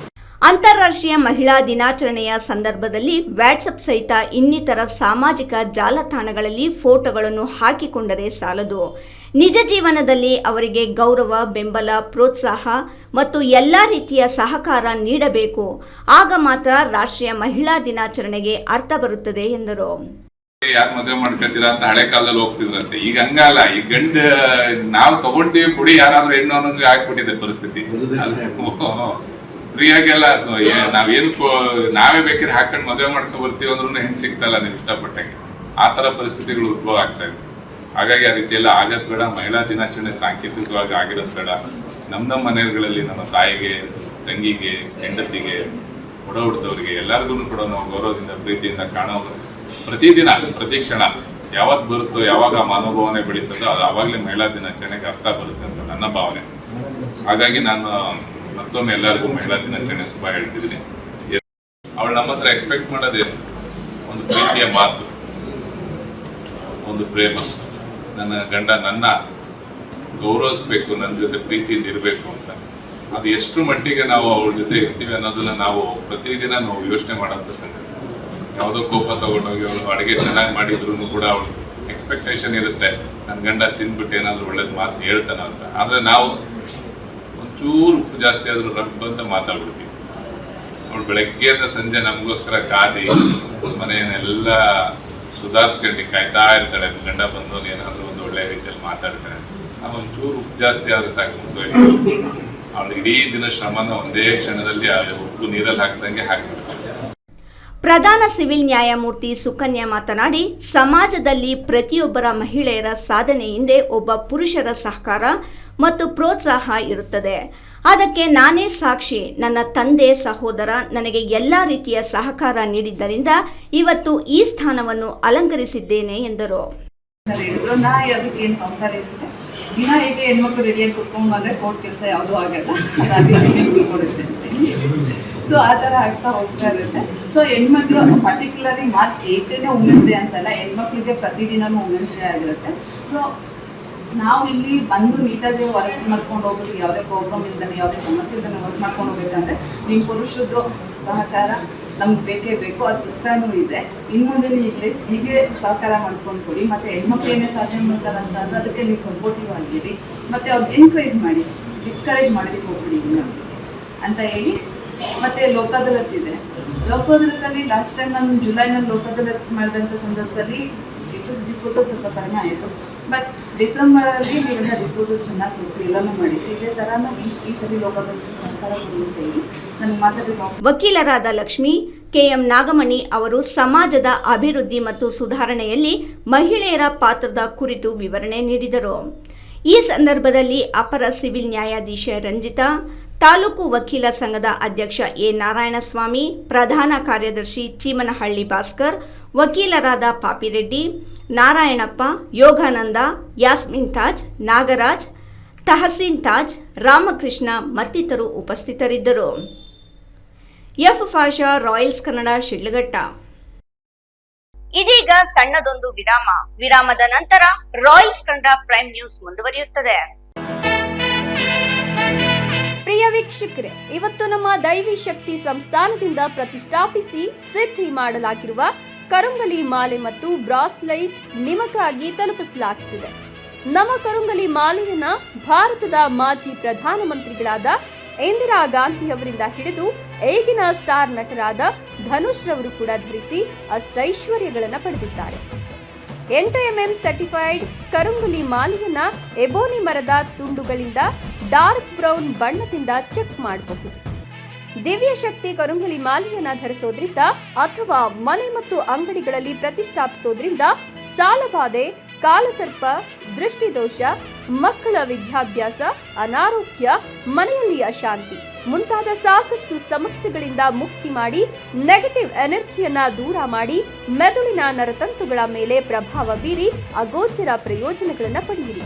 ಅಂತಾರಾಷ್ಟ್ರೀಯ ಮಹಿಳಾ ದಿನಾಚರಣೆಯ ಸಂದರ್ಭದಲ್ಲಿ ವಾಟ್ಸಪ್ ಸಹಿತ ಇನ್ನಿತರ ಸಾಮಾಜಿಕ ಜಾಲತಾಣಗಳಲ್ಲಿ ಫೋಟೋಗಳನ್ನು ಹಾಕಿಕೊಂಡರೆ ಸಾಲದು. ನಿಜ ಜೀವನದಲ್ಲಿ ಅವರಿಗೆ ಗೌರವ, ಬೆಂಬಲ, ಪ್ರೋತ್ಸಾಹ ಮತ್ತು ಎಲ್ಲ ರೀತಿಯ ಸಹಕಾರ ನೀಡಬೇಕು. ಆಗ ಮಾತ್ರ ರಾಷ್ಟ್ರೀಯ ಮಹಿಳಾ ದಿನಾಚರಣೆಗೆ ಅರ್ಥ ಬರುತ್ತದೆ ಎಂದರು. ಯಾಕೆ ಮದುವೆ ಮಾಡ್ಕೊತೀರಾ ಅಂತ ಹಳೆ ಕಾಲದಲ್ಲಿ ಹೋಗ್ತಿದ್ರಂತೆ. ಈಗ ಹಂಗಲ್ಲ. ಈ ಗಂಡ ನಾವು ತಗೊಳ್ತೀವಿ ಕುಡಿ, ಯಾರಾದ್ರೂ ಹೆಣ್ಣು ಅನ್ನೋದು ಆಗ್ಬಿಟ್ಟಿದೆ ಪರಿಸ್ಥಿತಿ. ಫ್ರೀಯಾಗೆಲ್ಲ ನಾವೇನು ನಾವೇ ಬೇಕಾದ್ರೆ ಹಾಕೊಂಡು ಮದುವೆ ಮಾಡ್ಕೊಂಡು ಬರ್ತೀವಿ ಅಂದ್ರೂ ಹೆಣ್ಣು ಸಿಗ್ತಲ್ಲ ನೀವು ಇಷ್ಟಪಟ್ಟಂಗೆ. ಆ ಥರ ಪರಿಸ್ಥಿತಿಗಳು ಉದ್ಭವ ಆಗ್ತಾ ಇದೆ. ಹಾಗಾಗಿ ಆ ರೀತಿಯೆಲ್ಲ ಆಗದ್ ಬೇಡ. ಮಹಿಳಾ ದಿನಾಚರಣೆ ಸಾಂಕೇತಿಕವಾಗಿ ಆಗಿರೋದು ಬೇಡ. ನಮ್ಮ ಮನೆಗಳಲ್ಲಿ ನಮ್ಮ ತಾಯಿಗೆ, ತಂಗಿಗೆ, ಹೆಂಡತಿಗೆ, ಒಡ ಹುಟ್ಟಿದವರಿಗೆ ಎಲ್ಲರಿಗೂ ಕೂಡ ನಾವು ಗೌರವದಿಂದ ಪ್ರೀತಿಯಿಂದ ಕಾಣೋದು. ಪ್ರತಿದಿನ ಪ್ರತಿ ಕ್ಷಣ ಯಾವತ್ತು ಬರುತ್ತೋ, ಯಾವಾಗ ಮನೋಭಾವನೆ ಬೆಳೀತದೋ ಅದು ಆವಾಗಲೇ ಮಹಿಳಾ ದಿನಾಚರಣೆಗೆ ಅರ್ಥ ಬರುತ್ತೆ ಅಂತ ನನ್ನ ಭಾವನೆ. ಹಾಗಾಗಿ ನಾನು ಮತ್ತೊಮ್ಮೆ ಎಲ್ಲರಿಗೂ ಮಹಿಳಾ ದಿನಾಚರಣೆ ಶುಭ ಹೇಳ್ತಿದ್ದೀನಿ. ಅವಳು ನಮ್ಮ ಹತ್ರ ಎಕ್ಸ್ಪೆಕ್ಟ್ ಮಾಡೋದೇನು? ಒಂದು ಪ್ರೀತಿಯ ಮಾತು, ಒಂದು ಪ್ರೇಮ. ನನ್ನ ಗಂಡ ನನ್ನ ಗೌರವಿಸ್ಬೇಕು, ನನ್ನ ಜೊತೆ ಪ್ರೀತಿಯಿಂದ ಇರಬೇಕು ಅಂತ. ಅದು ಎಷ್ಟು ಮಟ್ಟಿಗೆ ನಾವು ಅವಳ ಜೊತೆ ಇರ್ತೀವಿ ಅನ್ನೋದನ್ನ ನಾವು ಪ್ರತಿದಿನ ನಾವು ಯೋಚನೆ ಮಾಡೋಂಥ ಸಂಗತಿ. ಯಾವುದೋ ಕೋಪ ತಗೊಂಡೋಗಿ ಅವಳು ಅಡುಗೆ ಚೆನ್ನಾಗಿ ಮಾಡಿದ್ರು ಕೂಡ ಅವಳು ಎಕ್ಸ್ಪೆಕ್ಟೇಷನ್ ಇರುತ್ತೆ, ನನ್ನ ಗಂಡ ತಿಂದ್ಬಿಟ್ಟು ಏನಾದರೂ ಒಳ್ಳೇದು ಮಾತು ಹೇಳ್ತಾನ ಅಂತ. ಆದರೆ ನಾವು ಒಂಚೂರು ಉಪ್ಪು ಜಾಸ್ತಿ ಆದರೂ ರಬ್ಬ ಅಂತ ಮಾತಾಡ್ಬಿಡ್ತೀವಿ. ಅವಳು ಬೆಳಗ್ಗೆಯಿಂದ ಸಂಜೆ ನಮಗೋಸ್ಕರ ಕಾದಿ ಮನೆಯನ್ನೆಲ್ಲ ಸುಧಾರಿಸ್ಕೊಂಡು ಕಾಯ್ತಾ ಇರ್ತಾಳೆ. ಗಂಡ ಬಂದವನು ಏನಾದರೂ ಒಂದು ಒಳ್ಳೆಯ ರೀತಿಯಲ್ಲಿ ಮಾತಾಡ್ತಾಳೆ. ನಾವು ಒಂಚೂರು ಉಪ್ಪು ಜಾಸ್ತಿ ಆದರೆ ಸಾಕು ಮುಗಿದೋಯ್ತು. ಅವಳು ಇಡೀ ದಿನ ಶ್ರಮನ ಒಂದೇ ಕ್ಷಣದಲ್ಲಿ ಉಪ್ಪು ನೀರಲ್ಲಿ ಹಾಕ್ದಂಗೆ ಹಾಕಿಬಿಡ್ತಾಳೆ. ಪ್ರಧಾನ ಸಿವಿಲ್ ನ್ಯಾಯಮೂರ್ತಿ ಸುಕನ್ಯಾ ಮಾತನಾಡಿ, ಸಮಾಜದಲ್ಲಿ ಪ್ರತಿಯೊಬ್ಬರ ಮಹಿಳೆಯರ ಸಾಧನೆ ಹಿಂದೆ ಒಬ್ಬ ಪುರುಷರ ಸಹಕಾರ ಮತ್ತು ಪ್ರೋತ್ಸಾಹ ಇರುತ್ತದೆ. ಅದಕ್ಕೆ ನಾನೇ ಸಾಕ್ಷಿ. ನನ್ನ ತಂದೆ, ಸಹೋದರ ನನಗೆ ಎಲ್ಲ ರೀತಿಯ ಸಹಕಾರ ನೀಡಿದ್ದರಿಂದ ಇವತ್ತು ಈ ಸ್ಥಾನವನ್ನು ಅಲಂಕರಿಸಿದ್ದೇನೆ ಎಂದರು. ದಿನ ಹೇಗೆ ಹೆಣ್ಮಕ್ಳು ರೆಡಿಯಾಗಿ ಕುತ್ಕೊಂಡು ಬಂದರೆ ಕೋರ್ಟ್ ಕೆಲಸ ಯಾವುದೂ ಆಗಲ್ಲ, ಕೊಡುತ್ತೆ. ಸೊ ಆ ಥರ ಆಗ್ತಾ ಹೋಗ್ತಾ ಇರುತ್ತೆ. ಸೊ ಹೆಣ್ಮಕ್ಳು ಪರ್ಟಿಕ್ಯುಲರಿ ಮಾತು ಏತೇನೆ ವುಮೆನ್ಸ್ ಡೇ ಅಂತಲ್ಲ, ಹೆಣ್ಮಕ್ಳಿಗೆ ಪ್ರತಿದಿನವೂ ವುಮೆನ್ಸ್ ಡೇ ಆಗಿರುತ್ತೆ. ಸೊ ನಾವು ಇಲ್ಲಿ ಬಂದು ನೀಟಾಗಿ ವರ್ಕ್ ಮಾಡ್ಕೊಂಡು ಹೋಗೋದು, ಯಾವುದೇ ಪ್ರಾಬ್ಲಮ್ ಇಲ್ದಾನೆ, ಯಾವುದೇ ಸಮಸ್ಯೆ ಇಲ್ದಾನೆ ವರ್ಕ್ ಮಾಡ್ಕೊಂಡು ಹೋಗ್ಬೇಕಂದ್ರೆ ನಿಮ್ಮ ಪುರುಷರದ್ದು ಸಹಕಾರ ನಮ್ಗೆ ಬೇಕೇ ಬೇಕು. ಅದು ಸಿಗ್ತಾನೂ ಇದೆ. ಇನ್ನು ಮುಂದೆ ನೀವು ಹೀಗೆ ಸಹಕಾರ ಮಾಡ್ಕೊಂಡು ಕೊಡಿ. ಮತ್ತು ಹೆಣ್ಮಕ್ಳು ಏನೇ ಸಾಧನೆ ಮಾಡ್ತಾರೆ ಅಂತಂದ್ರೆ ಅದಕ್ಕೆ ನೀವು ಸಪೋರ್ಟಿವ್ ಆಗಿರಿ. ಮತ್ತು ಅವ್ರಿಗೆ ಎನ್ಕರೇಜ್ ಮಾಡಿ, ಡಿಸ್ಕರೇಜ್ ಮಾಡೋದಕ್ಕೆ ಹೋಗ್ಬಿಡಿ ಅಂತ ಹೇಳಿ. ಮತ್ತು ಲೋಕಾದಾಲತ್ ಇದೆ. ಲೋಕಾದಾಲತ್ತಲ್ಲಿ ಲಾಸ್ಟ್ ಟೈಮ್ ನಾನು ಜುಲೈನಲ್ಲಿ ಲೋಕಾದಾಲತ್ ಮಾಡಿದಂಥ ಸಂದರ್ಭದಲ್ಲಿ ಕೇಸಸ್ ಡಿಸ್ಪೋಸಲ್ ಸ್ವಲ್ಪ ಕಡಿಮೆ ಆಯಿತು. ಬಟ್ ಡಿಸೆಂಬರಲ್ಲಿ ನೀವೆಲ್ಲ ಡಿಸ್ಪೋಸಲ್ ಚೆನ್ನಾಗಿ ಕೊಟ್ಟು ಎಲ್ಲನೂ ಮಾಡಿದ್ರಿ. ಇದೇ ಥರ ಈ ಸರಿ ಲೋಕಾದಾಲತ್ ಸಹಕಾರ ಕೊಡುವಂತ ಹೇಳಿ ನನಗೆ ಮಾತಾಡಿದ ವಕೀಲರಾದ ಲಕ್ಷ್ಮಿ, ಕೆಎಂ ನಾಗಮಣಿ ಅವರು ಸಮಾಜದ ಅಭಿವೃದ್ಧಿ ಮತ್ತು ಸುಧಾರಣೆಯಲ್ಲಿ ಮಹಿಳೆಯರ ಪಾತ್ರದ ಕುರಿತು ವಿವರಣೆ ನೀಡಿದರು. ಈ ಸಂದರ್ಭದಲ್ಲಿ ಅಪರ ಸಿವಿಲ್ ನ್ಯಾಯಾಧೀಶ ರಂಜಿತಾ, ತಾಲೂಕು ವಕೀಲ ಸಂಘದ ಅಧ್ಯಕ್ಷ ಎ ನಾರಾಯಣಸ್ವಾಮಿ, ಪ್ರಧಾನ ಕಾರ್ಯದರ್ಶಿ ಚೀಮನಹಳ್ಳಿ ಭಾಸ್ಕರ್, ವಕೀಲರಾದ ಪಾಪಿರೆಡ್ಡಿ, ನಾರಾಯಣಪ್ಪ, ಯೋಗಾನಂದ, ಯಾಸ್ಮಿನ್ ತಾಜ್, ನಾಗರಾಜ್, ತಹಸೀನ್ ತಾಜ್, ರಾಮಕೃಷ್ಣ ಮತ್ತಿತರರು ಉಪಸ್ಥಿತರಿದ್ದರು. F Pasha, Royals Kannada, Shidlaghatta. ಇದೀಗ ಸಣ್ಣದೊಂದು ವಿರಾಮ. ವಿರಾಮದ ನಂತರ ರಾಯಲ್ಸ್ ಕನ್ನಡ ಪ್ರೈಮ್ ನ್ಯೂಸ್ ಮುಂದುವರಿಯುತ್ತದೆ. ಪ್ರಿಯ ವೀಕ್ಷಕರೇ, ಇವತ್ತು ನಮ್ಮ ದೈವಿ ಶಕ್ತಿ ಸಂಸ್ಥಾನದಿಂದ ಪ್ರತಿಷ್ಠಾಪಿಸಿ ಸಿದ್ಧಿ ಮಾಡಲಾಗಿರುವ ಕರುಂಗಲಿ ಮಾಲೆ ಮತ್ತು ಬ್ರಾಸ್ಲೈಟ್ ನಿಮಗಾಗಿ ತಲುಪಿಸಲಾಗುತ್ತಿದೆ. ನಮ್ಮ ಕರುಂಗಲಿ ಮಾಲೆಯನ್ನ ಭಾರತದ ಮಾಜಿ ಪ್ರಧಾನಮಂತ್ರಿಗಳಾದ ಇಂದಿರಾ ಗಾಂಧಿ ಅವರಿಂದ ಹಿಡಿದು ಈಗಿನ ಸ್ಟಾರ್ ನಟರಾದ ಧನುಷ್ ರವರು ಕೂಡ ಧರಿಸಿ ಅಷ್ಟೈಶ್ವರ್ಯಗಳನ್ನು ಪಡೆದಿದ್ದಾರೆ. 8mm ಸರ್ಟಿಫೈಡ್ ಕರುಂಗಲಿ ಮಾಲೆಯನ್ನ ಎಬೋನಿ ಮರದ ತುಂಡುಗಳಿಂದ ಡಾರ್ಕ್ ಬ್ರೌನ್ ಬಣ್ಣದಿಂದ ಚೆಕ್ ಮಾಡಬಹುದು. ದಿವ್ಯ ಶಕ್ತಿ ಕರುಂಗಲಿ ಮಾಲೆಯನ್ನ ಧರಿಸೋದ್ರಿಂದ ಅಥವಾ ಮನೆ ಮತ್ತು ಅಂಗಡಿಗಳಲ್ಲಿ ಪ್ರತಿಷ್ಠಾಪಿಸೋದ್ರಿಂದ ಸಾಲಬಾಧೆ, ಕಾಲಸರ್ಪ, ದೃಷ್ಟಿದೋಷ, ಮಕ್ಕಳ ವಿದ್ಯಾಭ್ಯಾಸ, ಅನಾರೋಗ್ಯ, ಮನೆಯಲ್ಲಿ ಅಶಾಂತಿ ಮುಂತಾದ ಸಾಕಷ್ಟು ಸಮಸ್ಯೆಗಳಿಂದ ಮುಕ್ತಿ ಮಾಡಿ ನೆಗೆಟಿವ್ ಎನರ್ಜಿಯನ್ನ ದೂರ ಮಾಡಿ ಮೆದುಳಿನ ನರತಂತುಗಳ ಮೇಲೆ ಪ್ರಭಾವ ಬೀರಿ ಅಗೋಚರ ಪ್ರಯೋಜನಗಳನ್ನು ಪಡೆಯಿರಿ.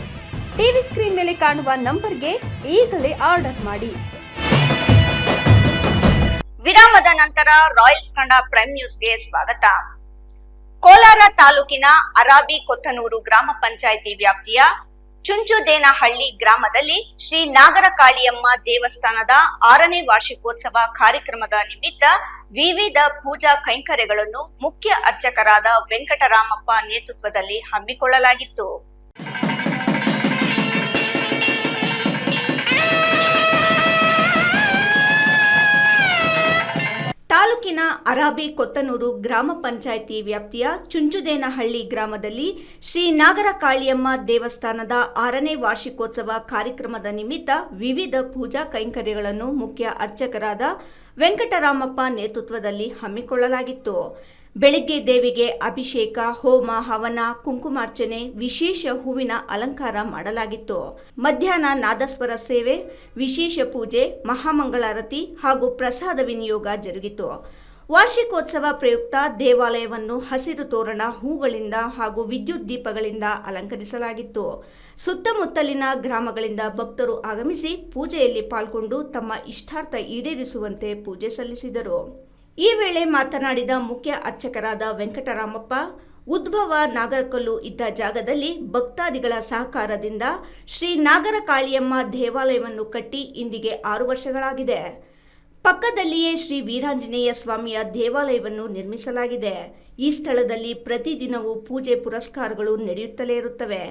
ಟಿವಿ ಸ್ಕ್ರೀನ್ ಮೇಲೆ ಕಾಣುವ ನಂಬರ್ಗೆ ಈಗಲೇ ಆರ್ಡರ್ ಮಾಡಿ. ವಿರಾಮದ ನಂತರ ರಾಯಲ್ಸ್ ಕನ್ನಡ ಪ್ರೈಮ್ ನ್ಯೂಸ್ಗೆ ಸ್ವಾಗತ. ಕೋಲಾರ ತಾಲೂಕಿನ ಅರಾಬಿ ಕೊತ್ತನೂರು ಗ್ರಾಮ ಪಂಚಾಯಿತಿ ವ್ಯಾಪ್ತಿಯ ಚುಂಚುದೇನಹಳ್ಳಿ ಗ್ರಾಮದಲ್ಲಿ ಶ್ರೀ ನಾಗರಕಾಳಿಯಮ್ಮ ದೇವಸ್ಥಾನದ 6ನೇ ವಾರ್ಷಿಕೋತ್ಸವ ಕಾರ್ಯಕ್ರಮದ ನಿಮಿತ್ತ ವಿವಿಧ ಪೂಜಾ ಕೈಂಕರ್ಯಗಳನ್ನು ಮುಖ್ಯ ಅರ್ಚಕರಾದ ವೆಂಕಟರಾಮಪ್ಪ ನೇತೃತ್ವದಲ್ಲಿ ಹಮ್ಮಿಕೊಳ್ಳಲಾಗಿತ್ತು. ತಾಲೂಕಿನ ಅರಾಬಿ ಕೊತ್ತನೂರು ಗ್ರಾಮ ಪಂಚಾಯಿತಿ ವ್ಯಾಪ್ತಿಯ ಚುಂಚುದೇನಹಳ್ಳಿ ಗ್ರಾಮದಲ್ಲಿ ಶ್ರೀ ನಾಗರಕಾಳಿಯಮ್ಮ ದೇವಸ್ಥಾನದ 6ನೇ ವಾರ್ಷಿಕೋತ್ಸವ ಕಾರ್ಯಕ್ರಮದ ನಿಮಿತ್ತ ವಿವಿಧ ಪೂಜಾ ಕೈಂಕರ್ಯಗಳನ್ನು ಮುಖ್ಯ ಅರ್ಚಕರಾದ ವೆಂಕಟರಾಮಪ್ಪ ನೇತೃತ್ವದಲ್ಲಿ ಹಮ್ಮಿಕೊಳ್ಳಲಾಗಿತ್ತು. ಬೆಳಿಗ್ಗೆ ದೇವಿಗೆ ಅಭಿಷೇಕ, ಹೋಮ, ಹವನ, ಕುಂಕುಮಾರ್ಚನೆ, ವಿಶೇಷ ಹೂವಿನ ಅಲಂಕಾರ ಮಾಡಲಾಗಿತ್ತು. ಮಧ್ಯಾಹ್ನ ನಾದಸ್ವರ ಸೇವೆ, ವಿಶೇಷ ಪೂಜೆ, ಮಹಾಮಂಗಳಾರತಿ ಹಾಗೂ ಪ್ರಸಾದ ವಿನಿಯೋಗ ಜರುಗಿತು. ವಾರ್ಷಿಕೋತ್ಸವ ಪ್ರಯುಕ್ತ ದೇವಾಲಯವನ್ನು ಹಸಿರು ತೋರಣ, ಹೂಗಳಿಂದ ಹಾಗೂ ವಿದ್ಯುತ್ ದೀಪಗಳಿಂದ ಅಲಂಕರಿಸಲಾಗಿತ್ತು. ಸುತ್ತಮುತ್ತಲಿನ ಗ್ರಾಮಗಳಿಂದ ಭಕ್ತರು ಆಗಮಿಸಿ ಪೂಜೆಯಲ್ಲಿ ಪಾಲ್ಗೊಂಡು ತಮ್ಮ ಇಷ್ಟಾರ್ಥ ಈಡೇರಿಸುವಂತೆ ಪೂಜೆ ಸಲ್ಲಿಸಿದರು. ಈ ವೇಳೆ ಮಾತನಾಡಿದ ಮುಖ್ಯ ಅರ್ಚಕರಾದ ವೆಂಕಟರಾಮಪ್ಪ, ಉದ್ಭವ ನಾಗರಕಲ್ಲು ಇದ್ದ ಜಾಗದಲ್ಲಿ ಭಕ್ತಾದಿಗಳ ಸಹಕಾರದಿಂದ ಶ್ರೀ ನಾಗರಕಾಳಿಯಮ್ಮ ದೇವಾಲಯವನ್ನು ಕಟ್ಟಿ ಇಂದಿಗೆ 6 ವರ್ಷಗಳಾಗಿದೆ. ಪಕ್ಕದಲ್ಲಿಯೇ ಶ್ರೀ ವೀರಾಂಜನೇಯ ಸ್ವಾಮಿಯ ದೇವಾಲಯವನ್ನು ನಿರ್ಮಿಸಲಾಗಿದೆ. ಈ ಸ್ಥಳದಲ್ಲಿ ಪ್ರತಿದಿನವೂ ಪೂಜೆ ಪುರಸ್ಕಾರಗಳು ನಡೆಯುತ್ತಲೇ ಇರುತ್ತವೆ.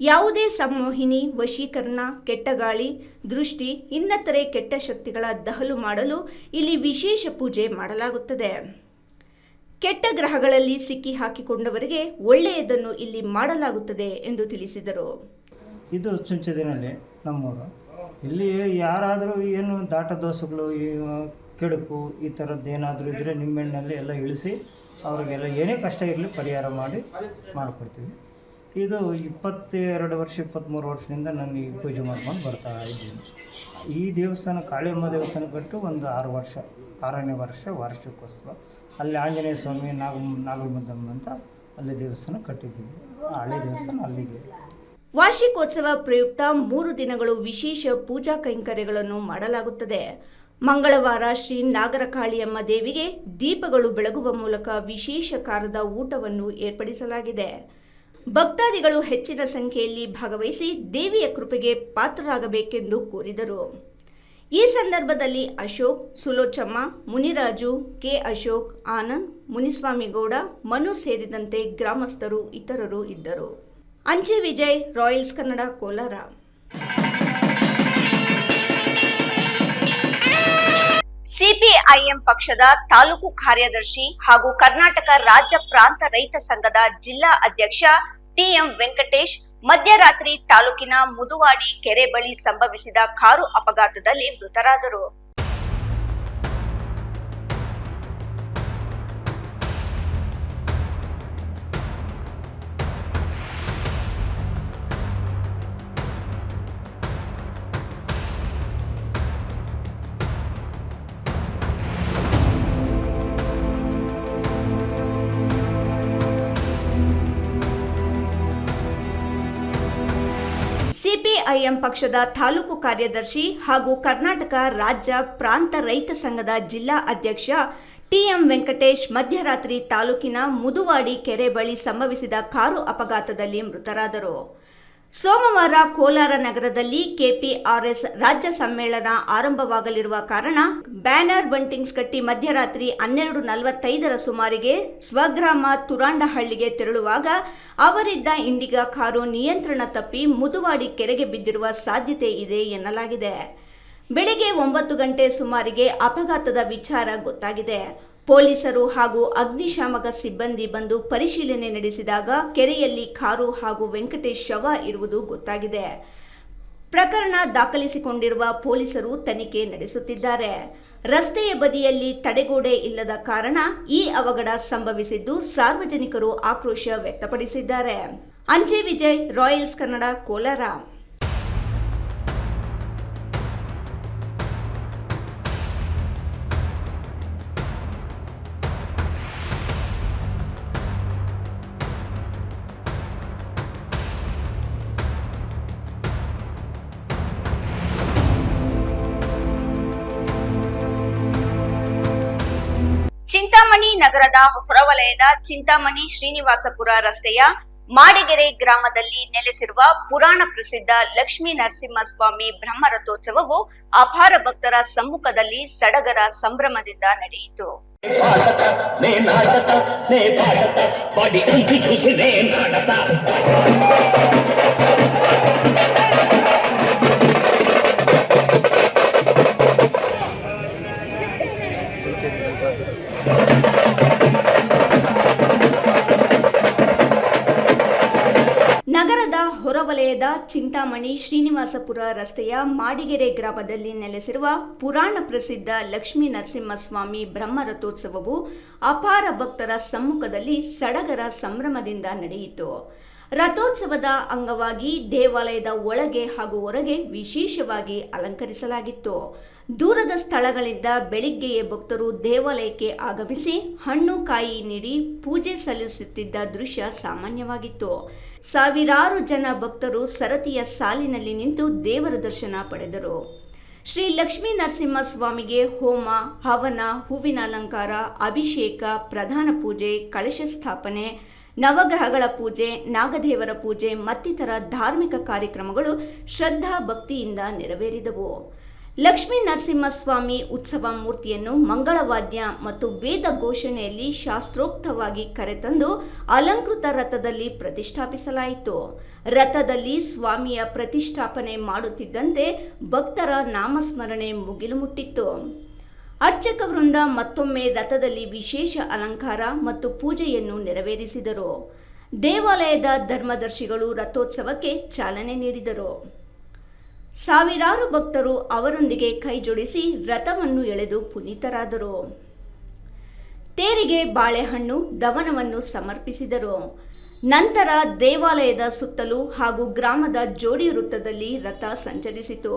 ಯಾವುದೇ ಸಂಮೋಹಿನಿ, ವಶೀಕರಣ, ಕೆಟ್ಟ ಗಾಳಿ, ದೃಷ್ಟಿ ಇನ್ನಿತರೆ ಕೆಟ್ಟ ಶಕ್ತಿಗಳ ದಹಲು ಮಾಡಲು ಇಲ್ಲಿ ವಿಶೇಷ ಪೂಜೆ ಮಾಡಲಾಗುತ್ತದೆ. ಕೆಟ್ಟ ಗ್ರಹಗಳಲ್ಲಿ ಸಿಕ್ಕಿ ಹಾಕಿಕೊಂಡವರಿಗೆ ಒಳ್ಳೆಯದನ್ನು ಇಲ್ಲಿ ಮಾಡಲಾಗುತ್ತದೆ ಎಂದು ತಿಳಿಸಿದರು. ಇದು ಚುಂಚುದೇನಹಳ್ಳಿ ನಮ್ಮೂರು. ಇಲ್ಲಿ ಯಾರಾದರೂ ಏನು ದಾಟ ದೋಷಗಳು, ಕೆಡುಕು ಈ ಥರದ್ದು ಏನಾದರೂ ಇದ್ದರೆ ನಿಂಬೆಹಣ್ಣಲ್ಲಿ ಎಲ್ಲ ಇಳಿಸಿ ಅವರಿಗೆಲ್ಲ ಏನೇ ಕಷ್ಟ ಇರಲಿ ಪರಿಹಾರ ಮಾಡಿಕೊಡ್ತೀವಿ. ಇದು 22 ವರ್ಷ 23 ವರ್ಷದಿಂದ ನಾನು ಈ ಪೂಜೆ ಮಾಡ್ಕೊಂಡು ಬರ್ತಾ ಇದ್ದೀನಿ. ಈ ದೇವಸ್ಥಾನ ಕಾಳಿಯಮ್ಮ ದೇವಸ್ಥಾನ ಕಟ್ಟು ಒಂದು 6 ವರ್ಷ, 6ನೇ ವರ್ಷ ವಾರ್ಷಿಕೋತ್ಸವ. ಅಲ್ಲಿ ಆಂಜನೇಯ ಸ್ವಾಮಿ, ನಾಗಮುದ್ದಮ್ಮ ಅಂತ ಅಲ್ಲಿ ದೇವಸ್ಥಾನ ಕಟ್ಟಿದ್ದೀವಿ. ಹಳೆ ದೇವಸ್ಥಾನ ಅಲ್ಲಿದೆ. ವಾರ್ಷಿಕೋತ್ಸವ ಪ್ರಯುಕ್ತ 3 ದಿನಗಳು ವಿಶೇಷ ಪೂಜಾ ಕೈಂಕರ್ಯಗಳನ್ನು ಮಾಡಲಾಗುತ್ತದೆ. ಮಂಗಳವಾರ ಶ್ರೀ ನಾಗರಕಾಳಿಯಮ್ಮ ದೇವಿಗೆ ದೀಪಗಳು ಬೆಳಗುವ ಮೂಲಕ ವಿಶೇಷ ಕಾರದ ಊಟವನ್ನು ಏರ್ಪಡಿಸಲಾಗಿದೆ. ಭಕ್ತಾದಿಗಳು ಹೆಚ್ಚಿನ ಸಂಖ್ಯೆಯಲ್ಲಿ ಭಾಗವಹಿಸಿ ದೇವಿಯ ಕೃಪೆಗೆ ಪಾತ್ರರಾಗಬೇಕೆಂದು ಕೋರಿದರು. ಈ ಸಂದರ್ಭದಲ್ಲಿ ಅಶೋಕ್, ಸುಲೋಚಮ್ಮ, ಮುನಿರಾಜು, ಕೆ ಅಶೋಕ್, ಆನಂದ್, ಮುನಿಸ್ವಾಮಿಗೌಡ, ಮನು ಸೇರಿದಂತೆ ಗ್ರಾಮಸ್ಥರು ಇತರರು ಇದ್ದರು. ಅಂಚೆ ವಿಜಯ್, ರಾಯಲ್ಸ್ ಕನ್ನಡ, ಕೋಲಾರ. ಸಿಪಿಐಎಂ ಪಕ್ಷದ ತಾಲೂಕು ಕಾರ್ಯದರ್ಶಿ ಹಾಗೂ ಕರ್ನಾಟಕ ರಾಜ್ಯ ಪ್ರಾಂತ ರೈತ ಸಂಘದ ಜಿಲ್ಲಾ ಅಧ್ಯಕ್ಷ ಟಿಎಂ ವೆಂಕಟೇಶ್ ಮಧ್ಯರಾತ್ರಿ ತಾಲೂಕಿನ ಮುದುವಾಡಿ ಕೆರೆ ಬಳಿ ಸಂಭವಿಸಿದ ಕಾರು ಅಪಘಾತದಲ್ಲಿ ಮೃತರಾದರು. ಸಿಪಿಐಎಂ ಪಕ್ಷದ ತಾಲೂಕು ಕಾರ್ಯದರ್ಶಿ ಹಾಗೂ ಕರ್ನಾಟಕ ರಾಜ್ಯ ಪ್ರಾಂತ ರೈತ ಸಂಘದ ಜಿಲ್ಲಾ ಅಧ್ಯಕ್ಷ ಟಿಎಂ ವೆಂಕಟೇಶ್ ಮಧ್ಯರಾತ್ರಿ ತಾಲೂಕಿನ ಮುದುವಾಡಿ ಕೆರೆ ಬಳಿ ಸಂಭವಿಸಿದ ಕಾರು ಅಪಘಾತದಲ್ಲಿ ಮೃತರಾದರು. ಸೋಮವಾರ ಕೋಲಾರ ನಗರದಲ್ಲಿ ಕೆಪಿಆರ್ಎಸ್ ರಾಜ್ಯ ಸಮ್ಮೇಳನ ಆರಂಭವಾಗಲಿರುವ ಕಾರಣ ಬ್ಯಾನರ್ ಬಂಟಿಂಗ್ಸ್ ಕಟ್ಟಿ ಮಧ್ಯರಾತ್ರಿ 12:45 ಸುಮಾರಿಗೆ ಸ್ವಗ್ರಾಮ ತುರಾಂಡಹಳ್ಳಿಗೆ ತೆರಳುವಾಗ ಅವರಿದ್ದ ಇಂಡಿಗಾ ಕಾರು ನಿಯಂತ್ರಣ ತಪ್ಪಿ ಮುದುವಾಡಿ ಕೆರೆಗೆ ಬಿದ್ದಿರುವ ಸಾಧ್ಯತೆ ಇದೆ ಎನ್ನಲಾಗಿದೆ. ಬೆಳಗ್ಗೆ 9 ಗಂಟೆ ಸುಮಾರಿಗೆ ಅಪಘಾತದ ವಿಚಾರ ಗೊತ್ತಾಗಿದೆ. ಪೊಲೀಸರು ಹಾಗೂ ಅಗ್ನಿಶಾಮಕ ಸಿಬ್ಬಂದಿ ಬಂದು ಪರಿಶೀಲನೆ ನಡೆಸಿದಾಗ ಕೆರೆಯಲ್ಲಿ ಕಾರು ಹಾಗೂ ವೆಂಕಟೇಶ್ ಶವ ಇರುವುದು ಗೊತ್ತಾಗಿದೆ. ಪ್ರಕರಣ ದಾಖಲಿಸಿಕೊಂಡಿರುವ ಪೊಲೀಸರು ತನಿಖೆ ನಡೆಸುತ್ತಿದ್ದಾರೆ. ರಸ್ತೆಯ ಬದಿಯಲ್ಲಿ ತಡೆಗೋಡೆ ಇಲ್ಲದ ಕಾರಣ ಈ ಅವಘಡ ಸಂಭವಿಸಿದ್ದು ಸಾರ್ವಜನಿಕರು ಆಕ್ರೋಶ ವ್ಯಕ್ತಪಡಿಸಿದ್ದಾರೆ. ಅಂಜೆ ವಿಜಯ್, ರಾಯಲ್ಸ್ ಕನ್ನಡ, ಕೋಲಾರ. ಚಿಂತಾಮಣಿ ನಗರದ ಹೊರವಲಯದ ಚಿಂತಾಮಣಿ ಶ್ರೀನಿವಾಸಪುರ ರಸ್ತೆಯ ಮಾಡಿಗೆರೆ ಗ್ರಾಮದಲ್ಲಿ ನೆಲೆಸಿರುವ ಪುರಾಣ ಪ್ರಸಿದ್ಧ ಲಕ್ಷ್ಮೀ ನರಸಿಂಹಸ್ವಾಮಿ ಬ್ರಹ್ಮರಥೋತ್ಸವವು ಅಪಾರ ಭಕ್ತರ ಸಮ್ಮುಖದಲ್ಲಿ ಸಡಗರ ಸಂಭ್ರಮದಿಂದ ನಡೆಯಿತು. ನಗರದ ಹೊರವಲಯದ ಚಿಂತಾಮಣಿ ಶ್ರೀನಿವಾಸಪುರ ರಸ್ತೆಯ ಮಾಡಿಗೆರೆ ಗ್ರಾಮದಲ್ಲಿ ನೆಲೆಸಿರುವ ಪುರಾಣ ಪ್ರಸಿದ್ಧ ಲಕ್ಷ್ಮೀ ನರಸಿಂಹಸ್ವಾಮಿ ಬ್ರಹ್ಮರಥೋತ್ಸವವು ಅಪಾರ ಭಕ್ತರ ಸಮ್ಮುಖದಲ್ಲಿ ಸಡಗರ ಸಂಭ್ರಮದಿಂದ ನಡೆಯಿತು. ರಥೋತ್ಸವದ ಅಂಗವಾಗಿ ದೇವಾಲಯದ ಒಳಗೆ ಹಾಗೂ ಹೊರಗೆ ವಿಶೇಷವಾಗಿ ಅಲಂಕರಿಸಲಾಗಿತ್ತು. ದೂರದ ಸ್ಥಳಗಳಿಂದ ಬೆಳಿಗ್ಗೆಯೇ ಭಕ್ತರು ದೇವಾಲಯಕ್ಕೆ ಆಗಮಿಸಿ ಹಣ್ಣು ಕಾಯಿ ನೀಡಿ ಪೂಜೆ ಸಲ್ಲಿಸುತ್ತಿದ್ದ ದೃಶ್ಯ ಸಾಮಾನ್ಯವಾಗಿತ್ತು. ಸಾವಿರಾರು ಜನ ಭಕ್ತರು ಸರತಿಯ ಸಾಲಿನಲ್ಲಿ ನಿಂತು ದೇವರ ದರ್ಶನ ಪಡೆದರು. ಶ್ರೀ ಲಕ್ಷ್ಮೀ ನರಸಿಂಹಸ್ವಾಮಿಗೆ ಹೋಮ, ಹವನ, ಹೂವಿನ ಅಲಂಕಾರ, ಅಭಿಷೇಕ, ಪ್ರಧಾನ ಪೂಜೆ, ಕಳಶ ಸ್ಥಾಪನೆ, ನವಗ್ರಹಗಳ ಪೂಜೆ, ನಾಗದೇವರ ಪೂಜೆ ಮತ್ತಿತರ ಧಾರ್ಮಿಕ ಕಾರ್ಯಕ್ರಮಗಳು ಶ್ರದ್ಧಾ ಭಕ್ತಿಯಿಂದ ನೆರವೇರಿದವು. ಲಕ್ಷ್ಮೀ ನರಸಿಂಹಸ್ವಾಮಿ ಉತ್ಸವ ಮೂರ್ತಿಯನ್ನು ಮಂಗಳವಾದ್ಯ ಮತ್ತು ವೇದ ಘೋಷಣೆಯಲ್ಲಿ ಶಾಸ್ತ್ರೋಕ್ತವಾಗಿ ಕರೆತಂದು ಅಲಂಕೃತ ರಥದಲ್ಲಿ ಪ್ರತಿಷ್ಠಾಪಿಸಲಾಯಿತು. ರಥದಲ್ಲಿ ಸ್ವಾಮಿಯ ಪ್ರತಿಷ್ಠಾಪನೆ ಮಾಡುತ್ತಿದ್ದಂತೆ ಭಕ್ತರ ನಾಮಸ್ಮರಣೆ ಮುಗಿಲು ಮುಟ್ಟಿತ್ತು. ಅರ್ಚಕ ವೃಂದ ಮತ್ತೊಮ್ಮೆ ರಥದಲ್ಲಿ ವಿಶೇಷ ಅಲಂಕಾರ ಮತ್ತು ಪೂಜೆಯನ್ನು ನೆರವೇರಿಸಿದರು. ದೇವಾಲಯದ ಧರ್ಮದರ್ಶಿಗಳು ರಥೋತ್ಸವಕ್ಕೆ ಚಾಲನೆ ನೀಡಿದರು. ಸಾವಿರಾರು ಭಕ್ತರು ಅವರೊಂದಿಗೆ ಕೈಜೋಡಿಸಿ ರಥವನ್ನು ಎಳೆದು ಪುನೀತರಾದರು. ತೇರಿಗೆ ಬಾಳೆಹಣ್ಣು, ದವನವನ್ನು ಸಮರ್ಪಿಸಿದರು. ನಂತರ ದೇವಾಲಯದ ಸುತ್ತಲೂ ಹಾಗೂ ಗ್ರಾಮದ ಜೋಡಿ ವೃತ್ತದಲ್ಲಿ ರಥ ಸಂಚರಿಸಿತು.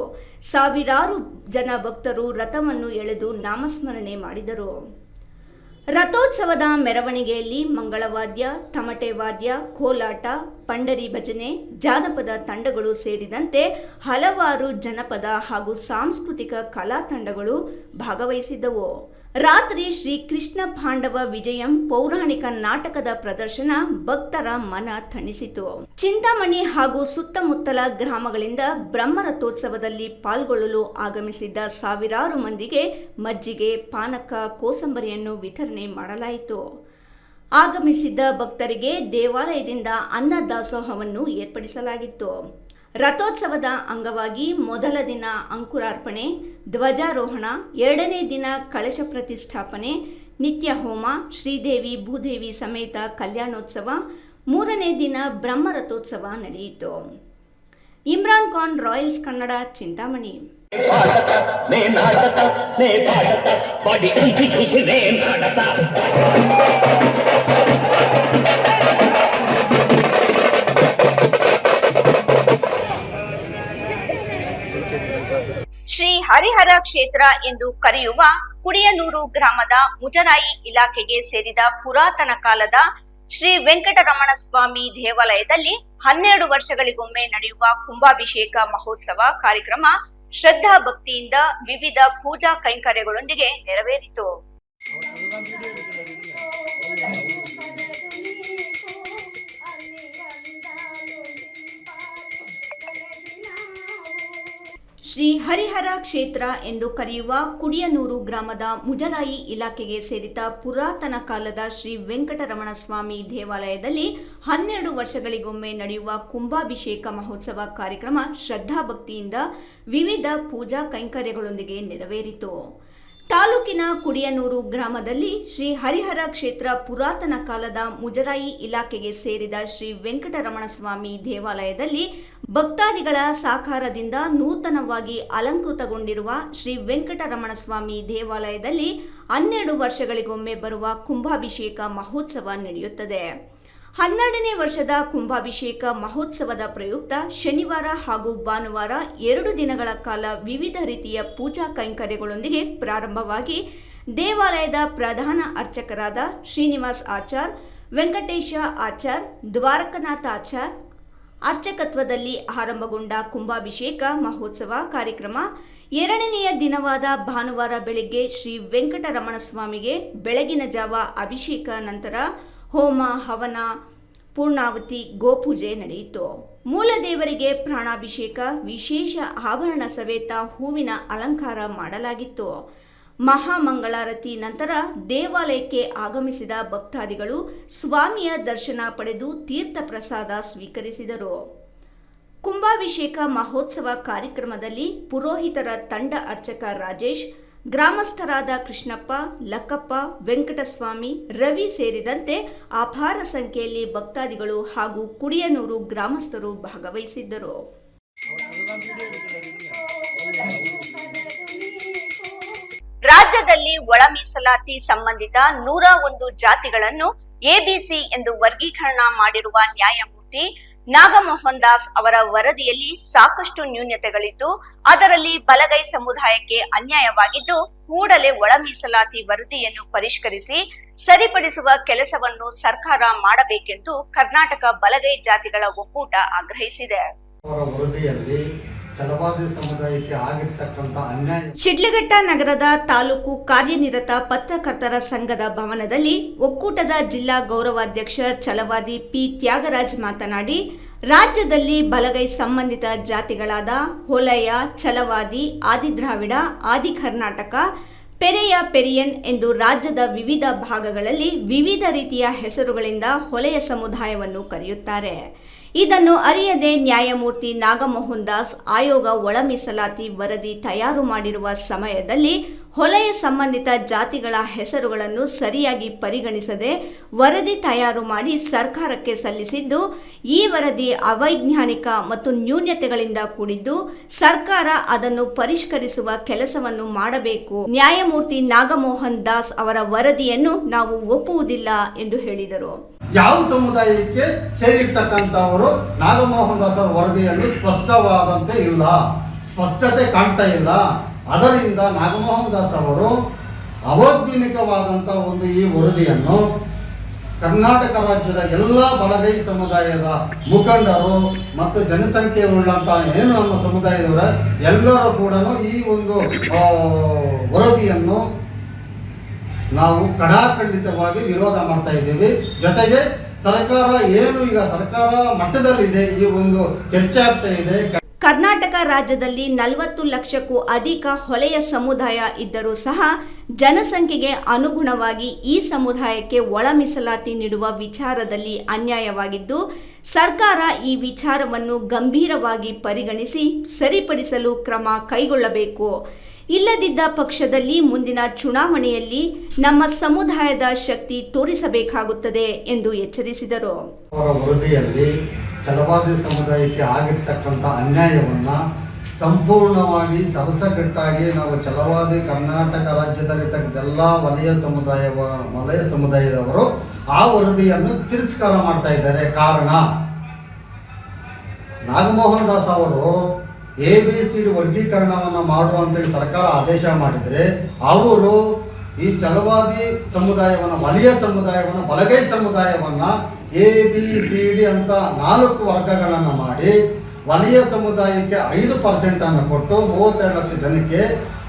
ಸಾವಿರಾರು ಜನ ಭಕ್ತರು ರಥವನ್ನು ಎಳೆದು ನಾಮಸ್ಮರಣೆ ಮಾಡಿದರು. ರಥೋತ್ಸವದ ಮೆರವಣಿಗೆಯಲ್ಲಿ ಮಂಗಳವಾದ್ಯ, ತಮಟೆ ವಾದ್ಯ, ಕೋಲಾಟ, ಪಂಡರಿ ಭಜನೆ, ಜಾನಪದ ತಂಡಗಳು ಸೇರಿದಂತೆ ಹಲವಾರು ಜನಪದ ಹಾಗೂ ಸಾಂಸ್ಕೃತಿಕ ಕಲಾ ತಂಡಗಳು ಭಾಗವಹಿಸಿದ್ದವು. ರಾತ್ರಿ ಶ್ರೀ ಕೃಷ್ಣ ಪಾಂಡವ ವಿಜಯಂ ಪೌರಾಣಿಕ ನಾಟಕದ ಪ್ರದರ್ಶನ ಭಕ್ತರ ಮನ ತಣಿಸಿತು. ಚಿಂತಾಮಣಿ ಹಾಗೂ ಸುತ್ತಮುತ್ತಲ ಗ್ರಾಮಗಳಿಂದ ಬ್ರಹ್ಮರಥೋತ್ಸವದಲ್ಲಿ ಪಾಲ್ಗೊಳ್ಳಲು ಆಗಮಿಸಿದ್ದ ಸಾವಿರಾರು ಮಂದಿಗೆ ಮಜ್ಜಿಗೆ, ಪಾನಕ, ಕೋಸಂಬರಿಯನ್ನು ವಿತರಣೆ ಮಾಡಲಾಯಿತು. ಆಗಮಿಸಿದ್ದ ಭಕ್ತರಿಗೆ ದೇವಾಲಯದಿಂದ ಅನ್ನ ದಾಸೋಹವನ್ನು ಏರ್ಪಡಿಸಲಾಗಿತ್ತು. ರಥೋತ್ಸವದ ಅಂಗವಾಗಿ ಮೊದಲ ದಿನ ಅಂಕುರಾರ್ಪಣೆ, ಧ್ವಜಾರೋಹಣ, ಎರಡನೇ ದಿನ ಕಳಶ ಪ್ರತಿಷ್ಠಾಪನೆ, ನಿತ್ಯ ಹೋಮ, ಶ್ರೀದೇವಿ ಭೂದೇವಿ ಸಮೇತ ಕಲ್ಯಾಣೋತ್ಸವ, ಮೂರನೇ ದಿನ ಬ್ರಹ್ಮರಥೋತ್ಸವ ನಡೆಯಿತು. ಇಮ್ರಾನ್ ಖಾನ್, ರಾಯಲ್ಸ್ ಕನ್ನಡ, ಚಿಂತಾಮಣಿ. ಶ್ರೀ ಹರಿಹರ ಕ್ಷೇತ್ರ ಎಂದು ಕರೆಯುವ ಕುಡಿಯನೂರು ಗ್ರಾಮದ ಮುಜರಾಯಿ ಇಲಾಖೆಗೆ ಸೇರಿದ ಪುರಾತನ ಕಾಲದ ಶ್ರೀ ವೆಂಕಟರಮಣ ಸ್ವಾಮಿ ದೇವಾಲಯದಲ್ಲಿ 12 ವರ್ಷಗಳಿಗೊಮ್ಮೆ ನಡೆಯುವ ಕುಂಭಾಭಿಷೇಕ ಮಹೋತ್ಸವ ಕಾರ್ಯಕ್ರಮ ಶ್ರದ್ಧಾ ಭಕ್ತಿಯಿಂದ ವಿವಿಧ ಪೂಜಾ ಕೈಂಕರ್ಯಗಳೊಂದಿಗೆ ನೆರವೇರಿತು. ಶ್ರೀ ಹರಿಹರ ಕ್ಷೇತ್ರ ಎಂದು ಕರೆಯುವ ಕುಡಿಯನೂರು ಗ್ರಾಮದ ಮುಜರಾಯಿ ಇಲಾಖೆಗೆ ಸೇರಿದ ಪುರಾತನ ಕಾಲದ ಶ್ರೀ ವೆಂಕಟರಮಣ ಸ್ವಾಮಿ ದೇವಾಲಯದಲ್ಲಿ 12 ವರ್ಷಗಳಿಗೊಮ್ಮೆ ನಡೆಯುವ ಕುಂಭಾಭಿಷೇಕ ಮಹೋತ್ಸವ ಕಾರ್ಯಕ್ರಮ ಶ್ರದ್ಧಾಭಕ್ತಿಯಿಂದ ವಿವಿಧ ಪೂಜಾ ಕೈಂಕರ್ಯಗಳೊಂದಿಗೆ ನೆರವೇರಿತು. ತಾಲೂಕಿನ ಕುಡಿಯನೂರು ಗ್ರಾಮದಲ್ಲಿ ಶ್ರೀ ಹರಿಹರ ಕ್ಷೇತ್ರ ಪುರಾತನ ಕಾಲದ ಮುಜರಾಯಿ ಇಲಾಖೆಗೆ ಸೇರಿದ ಶ್ರೀ ವೆಂಕಟರಮಣ ಸ್ವಾಮಿ ದೇವಾಲಯದಲ್ಲಿ ಭಕ್ತಾದಿಗಳ ಸಹಕಾರದಿಂದ ನೂತನವಾಗಿ ಅಲಂಕೃತಗೊಂಡಿರುವ ಶ್ರೀ ವೆಂಕಟರಮಣ ಸ್ವಾಮಿ ದೇವಾಲಯದಲ್ಲಿ 12 ವರ್ಷಗಳಿಗೊಮ್ಮೆ ಬರುವ ಕುಂಭಾಭಿಷೇಕ ಮಹೋತ್ಸವ ನಡೆಯುತ್ತದೆ. 12ನೇ ವರ್ಷದ ಕುಂಭಾಭಿಷೇಕ ಮಹೋತ್ಸವದ ಪ್ರಯುಕ್ತ ಶನಿವಾರ ಹಾಗೂ ಭಾನುವಾರ 2 ದಿನಗಳ ಕಾಲ ವಿವಿಧ ರೀತಿಯ ಪೂಜಾ ಕೈಂಕರ್ಯಗಳೊಂದಿಗೆ ಪ್ರಾರಂಭವಾಗಿ ದೇವಾಲಯದ ಪ್ರಧಾನ ಅರ್ಚಕರಾದ ಶ್ರೀನಿವಾಸ್ ಆಚಾರ್, ವೆಂಕಟೇಶ ಆಚಾರ್, ದ್ವಾರಕನಾಥ ಆಚಾರ್ ಅರ್ಚಕತ್ವದಲ್ಲಿ ಆರಂಭಗೊಂಡ ಕುಂಭಾಭಿಷೇಕ ಮಹೋತ್ಸವ ಕಾರ್ಯಕ್ರಮ 2ನೇ ದಿನವಾದ ಭಾನುವಾರ ಬೆಳಿಗ್ಗೆ ಶ್ರೀ ವೆಂಕಟರಮಣ ಸ್ವಾಮಿಗೆ ಬೆಳಗಿನ ಜಾವ ಅಭಿಷೇಕ ನಂತರ ಹೋಮ, ಹವನ, ಪೂರ್ಣಾವತಿ, ಗೋಪೂಜೆ ನಡೆಯಿತು. ಮೂಲ ದೇವರಿಗೆ ಪ್ರಾಣಾಭಿಷೇಕ, ವಿಶೇಷ ಆಭರಣ ಸಮೇತ ಹೂವಿನ ಅಲಂಕಾರ ಮಾಡಲಾಗಿತ್ತು. ಮಹಾಮಂಗಳಾರತಿ ನಂತರ ದೇವಾಲಯಕ್ಕೆ ಆಗಮಿಸಿದ ಭಕ್ತಾದಿಗಳು ಸ್ವಾಮಿಯ ದರ್ಶನ ಪಡೆದು ತೀರ್ಥ ಪ್ರಸಾದ ಸ್ವೀಕರಿಸಿದರು. ಕುಂಭಾಭಿಷೇಕ ಮಹೋತ್ಸವ ಕಾರ್ಯಕ್ರಮದಲ್ಲಿ ಪುರೋಹಿತರ ತಂಡ ಅರ್ಚಕ ರಾಜೇಶ್, ಗ್ರಾಮಸ್ಥರಾದ ಕೃಷ್ಣಪ್ಪ, ಲಕ್ಕಪ್ಪ, ವೆಂಕಟಸ್ವಾಮಿ, ರವಿ ಸೇರಿದಂತೆ ಅಪಾರ ಸಂಖ್ಯೆಯಲ್ಲಿ ಭಕ್ತಾದಿಗಳು ಹಾಗೂ ಕುಡಿಯನೂರು ಗ್ರಾಮಸ್ಥರು ಭಾಗವಹಿಸಿದ್ದರು. ರಾಜ್ಯದಲ್ಲಿ ಒಳ ಮೀಸಲಾತಿ ಸಂಬಂಧಿತ 101 ಜಾತಿಗಳನ್ನು ಎಬಿಸಿ ಎಂದು ವರ್ಗೀಕರಣ ಮಾಡಿರುವ ನ್ಯಾಯಮೂರ್ತಿ ನಾಗಮೋಹನ್ ದಾಸ್ ಅವರ ವರದಿಯಲ್ಲಿ ಸಾಕಷ್ಟು ನ್ಯೂನತೆಗಳಿದ್ದು ಅದರಲ್ಲಿ ಬಲಗೈ ಸಮುದಾಯಕ್ಕೆ ಅನ್ಯಾಯವಾಗಿದ್ದು ಕೂಡಲೇ ಒಳ ಮೀಸಲಾತಿ ವರದಿಯನ್ನು ಪರಿಷ್ಕರಿಸಿ ಸರಿಪಡಿಸುವ ಕೆಲಸವನ್ನು ಸರ್ಕಾರ ಮಾಡಬೇಕೆಂದು ಕರ್ನಾಟಕ ಬಲಗೈ ಜಾತಿಗಳ ಒಕ್ಕೂಟ ಆಗ್ರಹಿಸಿದೆ. ಶಿಡ್ಲಘಟ್ಟ ನಗರದ ತಾಲೂಕು ಕಾರ್ಯನಿರತ ಪತ್ರಕರ್ತರ ಸಂಘದ ಭವನದಲ್ಲಿ ಒಕ್ಕೂಟದ ಜಿಲ್ಲಾ ಗೌರವಾಧ್ಯಕ್ಷ ಛಲವಾದಿ ಪಿ ತ್ಯಾಗರಾಜ್ ಮಾತನಾಡಿ, ರಾಜ್ಯದಲ್ಲಿ ಬಲಗೈ ಸಂಬಂಧಿತ ಜಾತಿಗಳಾದ ಹೊಲೆಯ, ಛಲವಾದಿ, ಆದಿದ್ರಾವಿಡ, ಆದಿ ಕರ್ನಾಟಕ, ಪೆರೆಯ, ಪೆರಿಯನ್ ಎಂದು ರಾಜ್ಯದ ವಿವಿಧ ಭಾಗಗಳಲ್ಲಿ ವಿವಿಧ ರೀತಿಯ ಹೆಸರುಗಳಿಂದ ಹೊಲೆಯ ಸಮುದಾಯವನ್ನು ಕರೆಯುತ್ತಾರೆ. ಇದನ್ನು ಅರಿಯದೆ ನ್ಯಾಯಮೂರ್ತಿ ನಾಗಮೋಹನ್ ದಾಸ್ ಆಯೋಗ ಒಳ ಮೀಸಲಾತಿ ವರದಿ ತಯಾರು ಮಾಡಿರುವ ಸಮಯದಲ್ಲಿ ಹೊಲೆಯ ಸಂಬಂಧಿತ ಜಾತಿಗಳ ಹೆಸರುಗಳನ್ನು ಸರಿಯಾಗಿ ಪರಿಗಣಿಸದೆ ವರದಿ ತಯಾರು ಮಾಡಿ ಸರ್ಕಾರಕ್ಕೆ ಸಲ್ಲಿಸಿದ್ದು, ಈ ವರದಿ ಅವೈಜ್ಞಾನಿಕ ಮತ್ತು ನ್ಯೂನತೆಗಳಿಂದ ಕೂಡಿದ್ದು ಸರ್ಕಾರ ಅದನ್ನು ಪರಿಷ್ಕರಿಸುವ ಕೆಲಸವನ್ನು ಮಾಡಬೇಕು. ನ್ಯಾಯಮೂರ್ತಿ ನಾಗಮೋಹನ್ ದಾಸ್ ಅವರ ವರದಿಯನ್ನು ನಾವು ಒಪ್ಪುವುದಿಲ್ಲ ಎಂದು ಹೇಳಿದರು. ಯಾವ ಸಮುದಾಯಕ್ಕೆ ಸೇರಿರ್ತಕ್ಕಂಥವರು ನಾಗಮೋಹನ್ ದಾಸ್ ಅವರ ವರದಿಯನ್ನು ಸ್ಪಷ್ಟವಾದಂತೆ ಇಲ್ಲ, ಸ್ಪಷ್ಟತೆ ಕಾಣ್ತಾ ಇಲ್ಲ. ಅದರಿಂದ ನಾಗಮೋಹನ್ ದಾಸ್ ಅವರು ಅವೈಜ್ಞಾನಿಕವಾದಂಥ ಈ ವರದಿಯನ್ನು ಕರ್ನಾಟಕ ರಾಜ್ಯದ ಎಲ್ಲ ಬಲಗೈ ಸಮುದಾಯದ ಮುಖಂಡರು ಮತ್ತು ಜನಸಂಖ್ಯೆ ಉಳ್ಳಂತ ಏನು ನಮ್ಮ ಸಮುದಾಯದವರ ಎಲ್ಲರೂ ಕೂಡ ಈ ವರದಿಯನ್ನು ನಾವು ಕಡಾಖಂಡಿತವಾಗಿ ವಿರೋಧ ಮಾಡ್ತಾ ಇದ್ದೀವಿ. ಜೊತೆಗೆ ಸರ್ಕಾರ ಏನು ಈಗ ಸರ್ಕಾರ ಮಟ್ಟದಲ್ಲಿದೆ, ಈ ಚರ್ಚೆ ಆಗ್ತಾ ಇದೆ. ಕರ್ನಾಟಕ ರಾಜ್ಯದಲ್ಲಿ 40 ಲಕ್ಷಕ್ಕೂ ಅಧಿಕ ಹೊಲೆಯ ಸಮುದಾಯ ಇದ್ದರೂ ಸಹ ಜನಸಂಖ್ಯೆಗೆ ಅನುಗುಣವಾಗಿ ಈ ಸಮುದಾಯಕ್ಕೆ ಒಳ ಮೀಸಲಾತಿ ನೀಡುವ ವಿಚಾರದಲ್ಲಿ ಅನ್ಯಾಯವಾಗಿದ್ದು, ಸರ್ಕಾರ ಈ ವಿಚಾರವನ್ನು ಗಂಭೀರವಾಗಿ ಪರಿಗಣಿಸಿ ಸರಿಪಡಿಸಲು ಕ್ರಮ ಕೈಗೊಳ್ಳಬೇಕು. ಇಲ್ಲದಿದ್ದ ಪಕ್ಷದಲ್ಲಿ ಮುಂದಿನ ಚುನಾವಣೆಯಲ್ಲಿ ನಮ್ಮ ಸಮುದಾಯದ ಶಕ್ತಿ ತೋರಿಸಬೇಕಾಗುತ್ತದೆ ಎಂದು ಎಚ್ಚರಿಸಿದರು. ವರದಿಯಲ್ಲಿ ಛಲವಾದಿ ಸಮುದಾಯಕ್ಕೆ ಆಗಿರ್ತಕ್ಕಂಥ ಅನ್ಯಾಯವನ್ನ ಸಂಪೂರ್ಣವಾಗಿ ಸರಸಗಟ್ಟಾಗಿ ನಾವು ಛಲವಾದಿ ಕರ್ನಾಟಕ ರಾಜ್ಯದಲ್ಲಿರ್ತಕ್ಕಂಥ ಎಲ್ಲ ವಲಯ ಸಮುದಾಯದವರು ಆ ವರದಿಯನ್ನು ತಿರಸ್ಕಾರ ಮಾಡ್ತಾ ಇದ್ದಾರೆ. ಕಾರಣ, ನಾಗಮೋಹನ್ ದಾಸ್ ಅವರು ABCD ವರ್ಗೀಕರಣವನ್ನು ಮಾಡುವಂತೇಳಿ ಸರ್ಕಾರ ಆದೇಶ ಮಾಡಿದರೆ ಅವರು ಈ ಛಲವಾದಿ ಸಮುದಾಯವನ್ನು, ವಲಯ ಸಮುದಾಯವನ್ನು, ಬಲಗೈ ಸಮುದಾಯವನ್ನ ABCD ಅಂತ 4 ವರ್ಗಗಳನ್ನು ಮಾಡಿ ವಲಯ ಸಮುದಾಯಕ್ಕೆ 5% ಅನ್ನು ಕೊಟ್ಟು 32 ಲಕ್ಷ ಜನಕ್ಕೆ,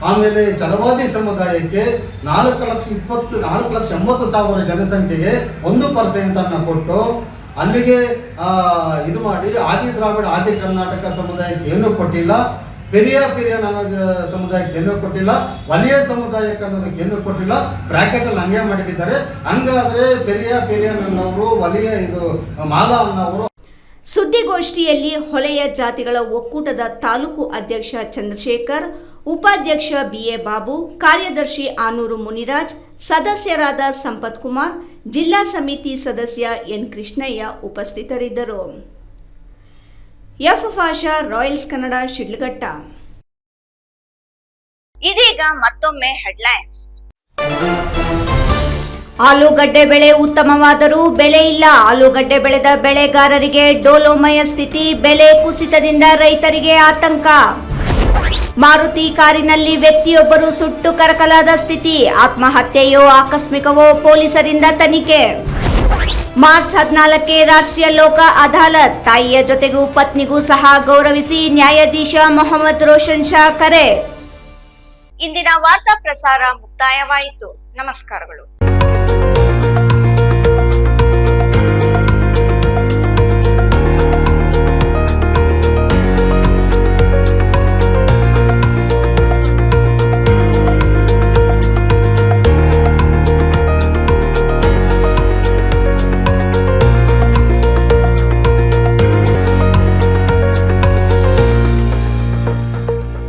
ಆಮೇಲೆ ಛಲವಾದಿ ಸಮುದಾಯಕ್ಕೆ 4,80,000 ಜನಸಂಖ್ಯೆಗೆ 1% ಅನ್ನು ಕೊಟ್ಟು ಅಲ್ಲಿಗೆ ಇದು ಮಾಡಿ ಆದಿ ದ್ರಾವಿಡ ಆದಿ ಕರ್ನಾಟಕ ಸಮುದಾಯಕ್ಕೆ ಏನೂ ಕೊಟ್ಟಿಲ್ಲ, ಪೆರಿಯ ಸಮುದಾಯಕ್ಕೆ ಏನೂ ಕೊಟ್ಟಿಲ್ಲ, ವಲಯ ಸಮುದಾಯಕ್ಕೆ ಅನ್ನೋದಕ್ಕೆ ಏನೂ ಕೊಟ್ಟಿಲ್ಲ, ಬ್ರಾಕೆಟ್ ಅಲ್ಲಿ ಹಂಗೆ ಮಾಡಿದ್ದಾರೆ. ಹಂಗಾದ್ರೆ ಪೆರಿಯನ್ನವರು ವಲಯ ಇದು ಮಾಲಾ ಅನ್ನೋರು. ಸುದ್ದಿಗೋಷ್ಠಿಯಲ್ಲಿ ಹೊಲೆಯ ಜಾತಿಗಳ ಒಕ್ಕೂಟದ ತಾಲೂಕು ಅಧ್ಯಕ್ಷ ಚಂದ್ರಶೇಖರ್, ಉಪಾಧ್ಯಕ್ಷ BA ಬಾಬು, ಕಾರ್ಯದರ್ಶಿ ಆನೂರು ಮುನಿರಾಜ್, ಸದಸ್ಯರಾದ ಸಂಪತ್ ಕುಮಾರ್, ಜಿಲ್ಲಾ ಸಮಿತಿ ಸದಸ್ಯ ಎನ್ ಕೃಷ್ಣಯ್ಯ ಉಪಸ್ಥಿತರಿದ್ದರು. F Pasha, Royals Kannada, Shidlaghatta. ಇದೀಗ ಮತ್ತೊಮ್ಮೆ ಹೆಡ್ಲೈನ್ಸ್. ಆಲೂಗಡ್ಡೆ ಬೆಳೆ ಉತ್ತಮವಾದರೂ ಬೆಲೆ ಇಲ್ಲ. ಆಲೂಗಡ್ಡೆ ಬೆಳೆದ ಬೆಳೆಗಾರರಿಗೆ ಡೋಲೋಮಯ ಸ್ಥಿತಿ. ಬೆಲೆ ಕುಸಿತದಿಂದ ರೈತರಿಗೆ ಆತಂಕ. ಮಾರುತಿ ಕಾರಿನಲ್ಲಿ ವ್ಯಕ್ತಿಯೊಬ್ಬರು ಸುಟ್ಟು ಕರಕಲಾದ ಸ್ಥಿತಿ. ಆತ್ಮಹತ್ಯೆಯೋ ಆಕಸ್ಮಿಕವೋ ಪೊಲೀಸರಿಂದ ತನಿಖೆ. ಮಾರ್ಚ್ 14ಕ್ಕೆ ರಾಷ್ಟ್ರೀಯ ಲೋಕ ಅದಾಲತ್. ತಾಯಿಯ ಜೊತೆಗೂ ಪತ್ನಿಗೂ ಸಹ ಗೌರವಿಸಿ ನ್ಯಾಯಾಧೀಶ ಮೊಹಮ್ಮದ್ ರೋಷನ್ ಶಾ ಕರೆ. ಇಂದಿನ ವಾರ್ತಾ ಪ್ರಸಾರ ಮುಕ್ತಾಯವಾಯಿತು. ನಮಸ್ಕಾರಗಳು.